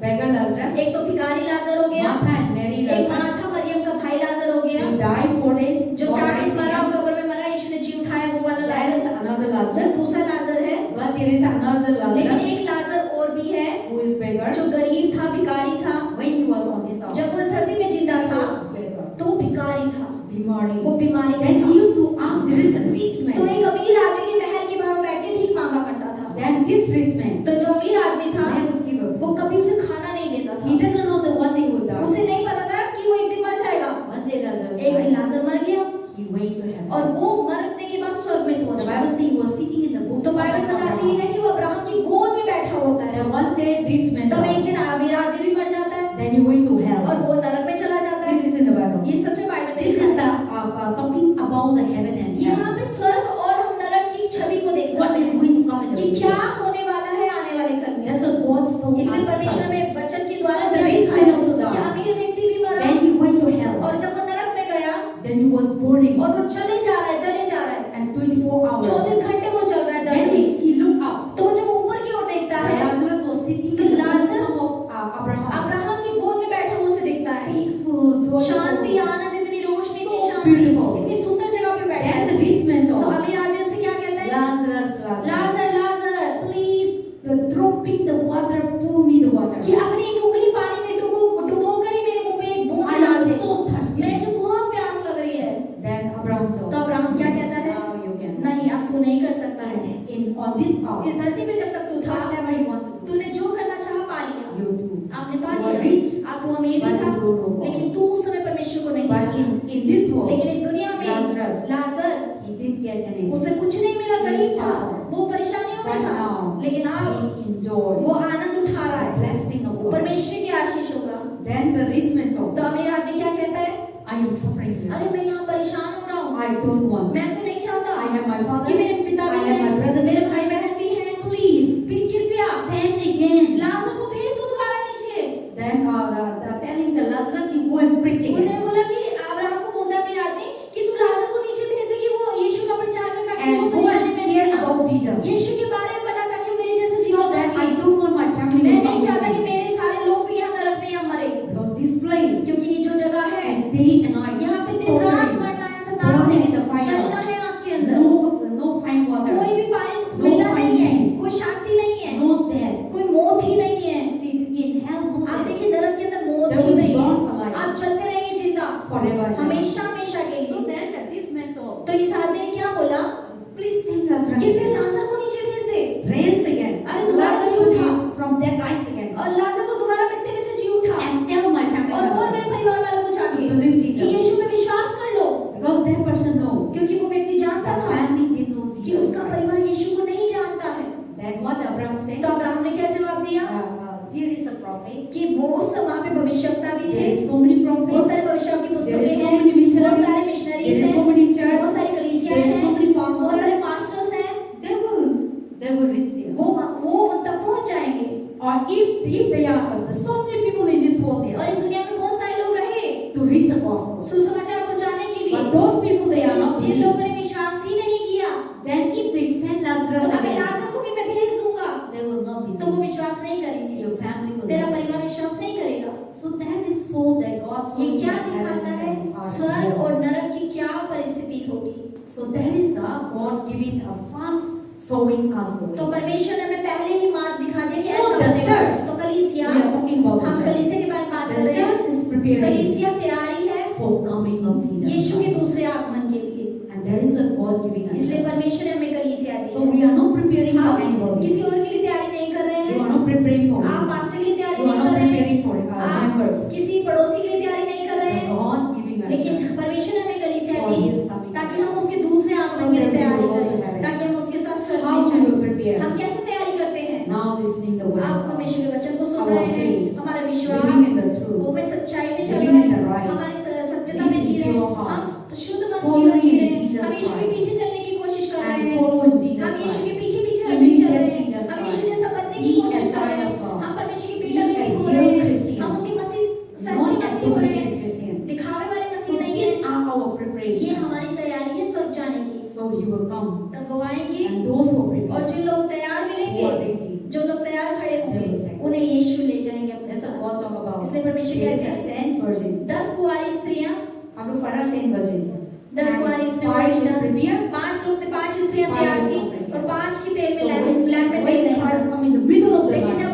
Beggar Lazarus, एक तो भिखारी लाजर हो गया, Martha and Mary एक Lazarus। मार्था मरियम का भाई लाजर हो गया, He died 4 days। जो God 40 raised मरा him। और कब्र में मरा, यीशु ने जी उठाया, वो वाला There is लाजर। another वो Lazarus, दूसरा लाजर है। but there is another लेकिन Lazarus एक लाजर और भी है who is beggar। जो गरीब था, भिखारी था। When he was on this earth, जब वो इस धरती में जिंदा he था was beggar, तो वो भिखारी था, बीमारी। वो बीमारी में Then था। he used to ask the rich तो man। एक अमीर आदमी के महल के बाहर बैठ के भीख मांगा करता था। Then this rich man तो जो अमीर आदमी था never give up। वो कभी उसे खाना नहीं देता He था। doesn't know that one day he will die। उसे नहीं पता था कि वो एक दिन मर जाएगा। One day Lazarus एक दिन died। लाजर मर गया He went to heaven। और वो मरने के बाद स्वर्ग में पहुंच The गया। Bible says he was sitting in the book तो of बाइबल बताती Abraham। है कि वो अब्राहम की गोद में बैठा होता है। Then one day rich man तब एक died। दिन अमीर आदमी भी मर जाता है Then he went to hell। और वो नरक में चला जाता है। This is in the Bible। ये सच में बाइबल में This लिखा is the है। talking about the heaven and hell। यहाँ पे स्वर्ग और हम नरक की छवि को देख What सकते is हैं going to come in the कि future। क्या होने वाला है आने वाले कल में। That's what God so इसलिए asked परमेश्वर us। में वचन के द्वारा So the दिया rich लिखा man है also कि died। अमीर व्यक्ति भी मरा Then he went to hell। और जब वो नरक में गया Then he was burning और वो चले जा रहा है, चले जा रहा है, and 24 hours। 24 घंटे वो चल रहा है Then दर्द में। he looked up। तो वो जब ऊपर की ओर देखता है, Lazarus was sitting तो in the Lazarus bosom of Abraham। वो अमीर भी But था, he don't know God. लेकिन तू उस समय परमेश्वर को नहीं But जानता। in this world, लेकिन इस दुनिया में Lazarus, Lazarus he didn't get anything. उसे कुछ नहीं मिला, गरीब था, suffered. वो परेशानियों में But था, now, लेकिन अब he enjoyed वो आनंद उठा रहा the है। blessing of God. परमेश्वर की आशीष होगा। Then the rich man told, तो अमीर आदमी क्या कहता है? I am suffering here. अरे मैं यहाँ परेशान हो रहा हूँ, I don't want. मैं तो नहीं चाहता I have my father. कि मेरे पिता I भी have my हैं, brothers. मेरे भाई बहन भी हैं, Please फिर कृपया send again. लाजर को भेज दो दोबारा नीचे। Then telling the Lazarus, you go and preach उन्होंने again. बोला कि अब्राहम को बोलता है अमीर आदमी कि तू लाजर को नीचे भेज दे कि वो यीशु का प्रचार कर, ताकि जो And go परेशानी and में share जीना, about Jesus. यीशु के बारे में बता, ताकि वो मेरे जैसे So जीवन that I जिए। don't want my family मैं to नहीं चाहता कि come. मेरे सारे लोग भी यहाँ नरक में यहाँ मरे, Because this place क्योंकि ये जो जगह है is day and night. यहाँ पे दिन रात torturing, मरना है, सताना burning in the है, fire. जलना है आग के अंदर, No fine water. कोई भी पानी No मिलना नहीं है, peace. कोई शांति नहीं है, No death. कोई मौत ही नहीं है। See, in hell, no आप death. देखिए नरक के अंदर मौत They ही will नहीं है, burn alive. आप चलते रहेंगे जिंदा Forever. and ever. हमेशा हमेशा के So लिए। then this man told, तो इस आदमी ने क्या बोला? please send Lazarus. कृपया लाजर को नीचे भेज दे। Raise again. अरे दोबारा Lazarus जी उठा। from dead rise again. और लाजर को दोबारा मृत्यु में से जी उठा, And tell my family और बोल members. मेरे परिवार वालों को जाके Believe Jesus. कि यीशु में विश्वास कर लो, Because that person know. क्योंकि वो व्यक्ति The जानता था family did know कि Jesus. उसका परिवार यीशु को नहीं जानता है। Then what Abraham said? तो अब्राहम ने क्या जवाब दिया? There is a prophet. कि वो वहाँ पे भविष्यवक्ता भी थे, There is so many बहुत prophets. सारे भविष्यवाणी की There पुस्तकें is so हैं, many missionaries. बहुत सारे There मिशनरीज is हैं, so many churches. बहुत सारी कलीसियाँ There is so हैं, many बहुत सारे pastors. पास्टर्स हैं, They will reach there. वो उन तक पहुंच जाएंगे। Or if they are so many people in this world और there इस दुनिया में बहुत सारे लोग रहे to read the gospel. सुसमाचार पहुंचाने के लिए, But those people they are not Jin believing. लोगों ने विश्वास ही नहीं किया, Then if they send Lazarus तो अगर again, लाजर को भी मैं भेज दूंगा they will not तो वो believe. विश्वास नहीं करेंगे, Your family will तेरा not. परिवार विश्वास नहीं करेगा। So that is so that God so ये क्या in heavens दिखाता है? and earth. स्वर्ग और नरक की क्या परिस्थिति होगी। So that is the God giving a fast showing us the way. तो परमेश्वर ने हमें पहले ही मार्ग दिखा दिया कि So ऐसा the बनेगा। church, तो कलीसिया, We are talking about हम the church. कलीसिया के बारे में बात कर The रहे हैं। church is preparing कलीसिया तैयारी है for coming of Jesus. यीशु के Christ. दूसरे आगमन के लिए, And there is a God giving us. इसलिए church. परमेश्वर ने हमें कलीसिया दी So है। we are not preparing for हम anybody. किसी और के लिए तैयारी नहीं कर रहे You हैं, are not preparing for आप me. पास्टर के लिए तैयारी You are नहीं not कर रहे हैं, preparing for आप members. किसी पड़ोसी के लिए तैयारी नहीं कर रहे The हैं, God giving us. लेकिन church. परमेश्वर ने हमें कलीसिया For दी his coming. ताकि हम उसके दूसरे आगमन के लिए So that we तैयारी will go to करें, heaven. ताकि हम उसके साथ स्वर्ग How में we जाएं। will prepare? हम कैसे तैयारी करते हैं? Now listening the word. आप of God. परमेश्वर के वचन को सुन Our रहे हैं, faith. हमारा Living विश्वास in the truth. वो में सच्चाई में चल Living रहे in the हैं, right. हमारी सत्यता में जी रहे Living in हैं, your heart. हम शुद्ध मन Following जीवन जी रहे हैं, Jesus हम यीशु के Christ. पीछे चलने की कोशिश कर रहे And हैं, following Jesus हम यीशु के Christ. पीछे पीछे To हमें be चल that रहे हैं, Jesus हम यीशु Christ. जैसा बनने Be की a कोशिश कर रहे child हैं, of God. हम परमेश्वर की Be बेटा a बेटी हो real रहे हैं, Christian. हम उसके मसीह सच्चे Not a मसीह हो रहे duplicate हैं, Christian. दिखावे वाले So मसीह नहीं these है। are our ये preparation. हमारी तैयारी है स्वर्ग जाने की। So he will come. तब वो आएंगे And those who और prepare. जिन लोग तैयार मिलेंगे, Who are ready. जो लोग तैयार खड़े They will होंगे, take. उन्हें यीशु ले जाएंगे अपने That's साथ। what God talk about. इसलिए परमेश्वर There is कहते a हैं 10 virgin. 10 कुंवारी स्त्रियां, हम लोग पढ़ा 10 virgin. 10 कुंवारी And स्त्रियां 5 is वरिष्ठ, prepared. 5 लोग थे, 5 स्त्रियां 5 तैयार is थी not prepared. और 5 की तेल में So लैंप में तेल when नहीं Christ था। come in the middle of the लेकिन night, जब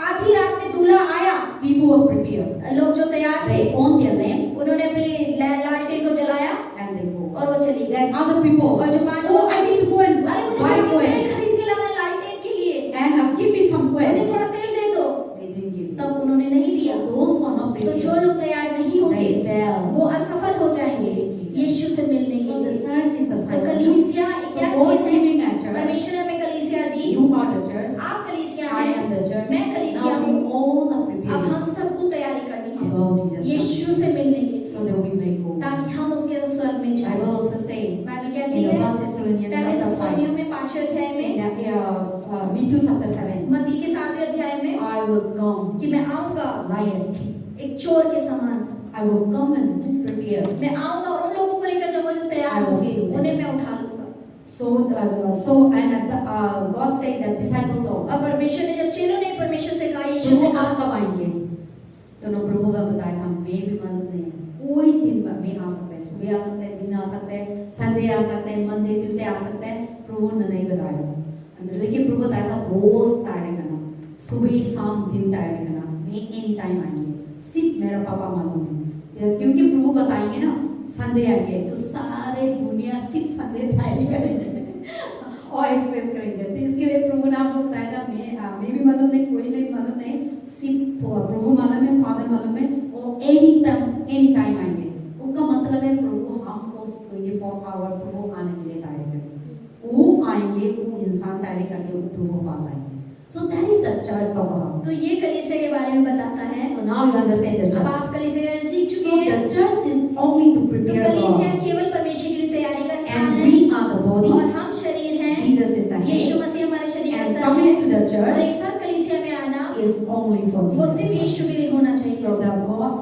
आधी रात में दूल्हा आया, people were prepared. लोग जो तैयार थे, They on their lamp उन्होंने अपनी लालटेन को जलाया and they go. और वो चली गई। Then other people, और जो 5 oh, I need to go and अरे मुझे buy जाके oil तेल खरीद के लाना है लालटेन के लिए, and give me some मुझे oil. थोड़ा तेल दे दो। They didn't give. तब उन्होंने नहीं दिया। So those who are not तो prepared, जो लोग तैयार नहीं होंगे they fail. वो असफल हो जाएंगे यीशु से मिलने के So the लिए। church is the तो sign. कलीसिया So क्या God चीज है? giving a church. परमेश्वर ने हमें कलीसिया दी, You are the church. आप कलीसिया I हैं, am the church. मैं कलीसिया Now we हूँ। all are अब prepared हम सबको तैयारी करनी है about Jesus. यीशु से मिलने के So लिए, that we may go. ताकि हम उसके स्वर्ग में I जाएं। will also say Bible in कहती the है First Thessalonians पहले chapter 5, थेसलोनियों में 5वें अध्याय में, in Matthew chapter 7, मत्ती के 7वें अध्याय में, I will come कि मैं आऊंगा like a thief. एक चोर के समान, I will come and prepare. मैं आऊंगा और उन लोगों को लेकर जाऊंगा जो तैयार I will होंगे, see them. उन्हें मैं उठा लूंगा। And God said that disciple told, और परमेश्वर ने जब चेलों ने परमेश्वर से कहा, यीशु से प्रभु कहा, आप कब आएंगे? तो ना प्रभु का बताया था, मैं भी मालूम नहीं है, कोई दिन में आ सकता है, सुबह आ सकता है, दिन आ सकता है, संडे आ सकता है, मंडे ट्यूसडे आ सकता है, प्रभु ने नहीं बताया। लेकिन प्रभु बताया था रोज तैयारी करना, सुबह शाम दिन तैयारी करना, मैं एनी टाइम आएंगे, सिर्फ मेरा पापा मालूम है। क्योंकि प्रभु बताएंगे ना संडे आएंगे तो सारे दुनिया सिर्फ संडे तैयारी करेंगे और एक्सप्रेस करेंगे। तो इसके लिए प्रभु ने आपको बताया था, मैं भी मालूम नहीं, कोई नहीं मालूम नहीं, सिर्फ प्रभु मालूम है, फादर मालूम है, तैयारी करके प्रभु के पास आएंगे. So that is the church of God. तो ये कलीसिया के बारे में बताता है. So now you understand the अब आप church. कलीसिया के बारे में सीख So चुके हैं. the church is only to तो prepare कलीसिया God. केवल परमेश्वर के लिए तैयारी का स्थान And है. we are the body. और हम शरीर हैं. Jesus is the Yeshu head. मसीह हमारे शरीर का And सर है. coming to the और church एक साथ कलीसिया में आना is only for वो सिर्फ Jesus. यीशु के लिए होना चाहिए.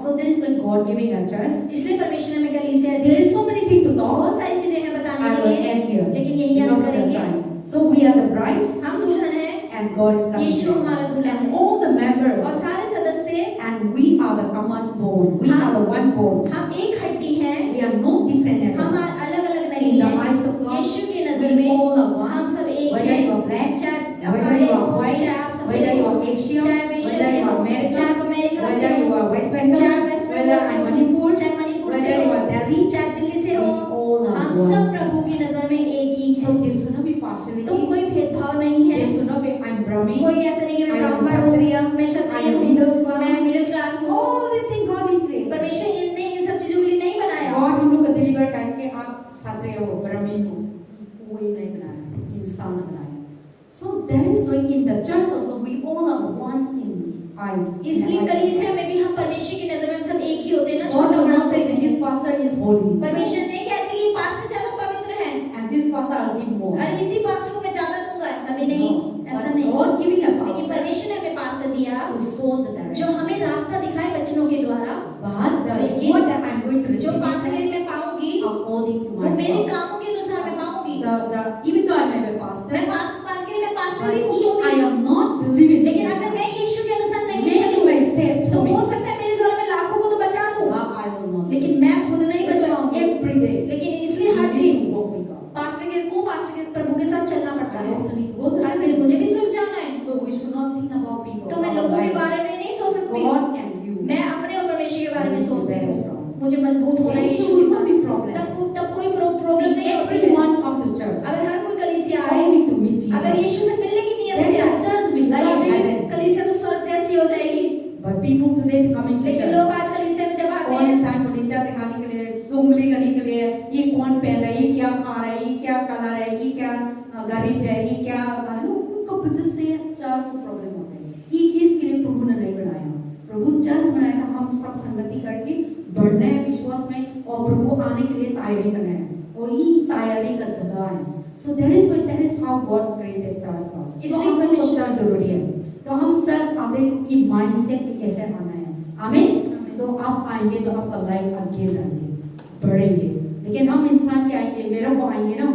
So there is when God giving a church. इसलिए परमेश्वर हमें कलीसिया दी. There is so many things to talk. बहुत सारी चीजें हैं बताने I के will लिए, end here. लेकिन यही Because हम of the करेंगे. time. So we are the bride हम दुल्हन हैं. and God is coming. यीशु हमारा दुल्हन And है. all the members और सारे सदस्य and we are the common bone. We are the one bone. हम एक हड्डी हैं. We are no different at all. हम अलग अलग नहीं In the हैं. eyes of God, यीशु की नजर we में all are one. हम सब एक Whether हैं. you are black, चाहे whether काले you are हो, white, चाहे आप सफेद whether you हो, are Asian, चाहे आप एशिया whether से you हो, are American, चाहे आप अमेरिका से whether हो, you are West Bengal, चाहे वेस्ट whether बंगाल से I'm हो, Manipur, चाहे मणिपुर से whether you हो, are Delhi, चाहे दिल्ली से हो, we all are हम one. सब प्रभु की नजर में एक ही So हैं. there should not be partiality. तो कोई भेदभाव नहीं है. There should not be I'm Brahmin. कोई ऐसा नहीं कि मैं I am ब्राह्मण हूँ, Kshatriya, मैं I क्षत्रिय am हूँ, middle class. मैं मिडिल क्लास हूँ. All these things God is created. परमेश्वर ने इन सब चीजों के लिए नहीं बनाया. God हम लोग को डिलीवर करके आप क्षत्रिय हो, ब्राह्मण हो, कोई नहीं बनाया, इंसान बनाया. So that is why in the church also we all are one in eyes. इसलिए कलीसिया में भी हम परमेश्वर की नजर में हम सब एक ही होते हैं ना. God छोटा will बड़ा not say that this pastor is holy. परमेश्वर ने कहते कि पास्टर ज्यादा पवित्र है And this pastor will give more. और इसी पास्टर को मैं ज्यादा दूंगा, ऐसा भी नहीं. ऐसा But नहीं. God giving a लेकिन pastor परमेश्वर ने हमें पास्टर दिया to show the जो direction. हमें रास्ता दिखाए वचनों के द्वारा. But the लेकिन reward that I'm going to जो receive पास्टर के is लिए मैं पाऊंगी according to वो my मेरे God. कामों के अनुसार मैं पाऊंगी. Even though I may be a pastor, मैं पास्टर के लिए मैं पास्टर but भी हूँ, if I am not believing लेकिन Jesus, अगर मैं यीशु के अनुसार नहीं maybe चलूं myself तो to me, हो सकता है मेरे द्वारा मैं लाखों को तो बचा दूं, I will not. लेकिन मैं खुद नहीं बच पाऊंगी. Every day, लेकिन इसलिए you हर need दिन to walk with God. Pastor के प्रभु के साथ चलना पड़ता I है. also need to go to आज heaven. मुझे भी स्वर्ग जाना है. So we should not think about people. तो मैं our लोगों के life. बारे में नहीं सोच सकती. God and you. मैं अपने और परमेश्वर के बारे में You सोचती very हूँ. strong. मुझे मजबूत होना है Then यीशु there के will not साथ. be problem. तब कोई प्रॉब्लम See, नहीं होती है. everyone come to church अगर हर कोई कलीसिया आए, only to meet Jesus. अगर यीशु से मिलने की नियत Then से the आए, church will be like तो heaven. कलीसिया तो स्वर्ग जैसी हो जाएगी. But people today coming to लेकिन church. लोग आज कलीसिया में जब आते कौन हैं इंसान को नीचा दिखाने के लिए, सुंगली करने के लिए, ये कौन पहन रहा है, ये क्या खा रहा है, ये क्या कलर है, ये क्या गरीब है, ये क्या उनका वजह से चर्च को प्रॉब्लम होते हैं. ये इसके लिए प्रभु ने नहीं बनाया. प्रभु चर्च बनाया था हम सब संगति करके बढ़ना है विश्वास में और प्रभु आने के लिए तैयारी करना है. और ये तैयारी का जगह है. So that is how God created church का. इसलिए हम लोग को चर्च जरूरी है. तो हम चर्च आते कि माइंडसेट कैसे आना है. आमीन. तो आप आएंगे तो आपका लाइफ आगे जाएंगे, बढ़ेंगे. लेकिन हम इंसान के आएंगे, मेरे को आएंगे ना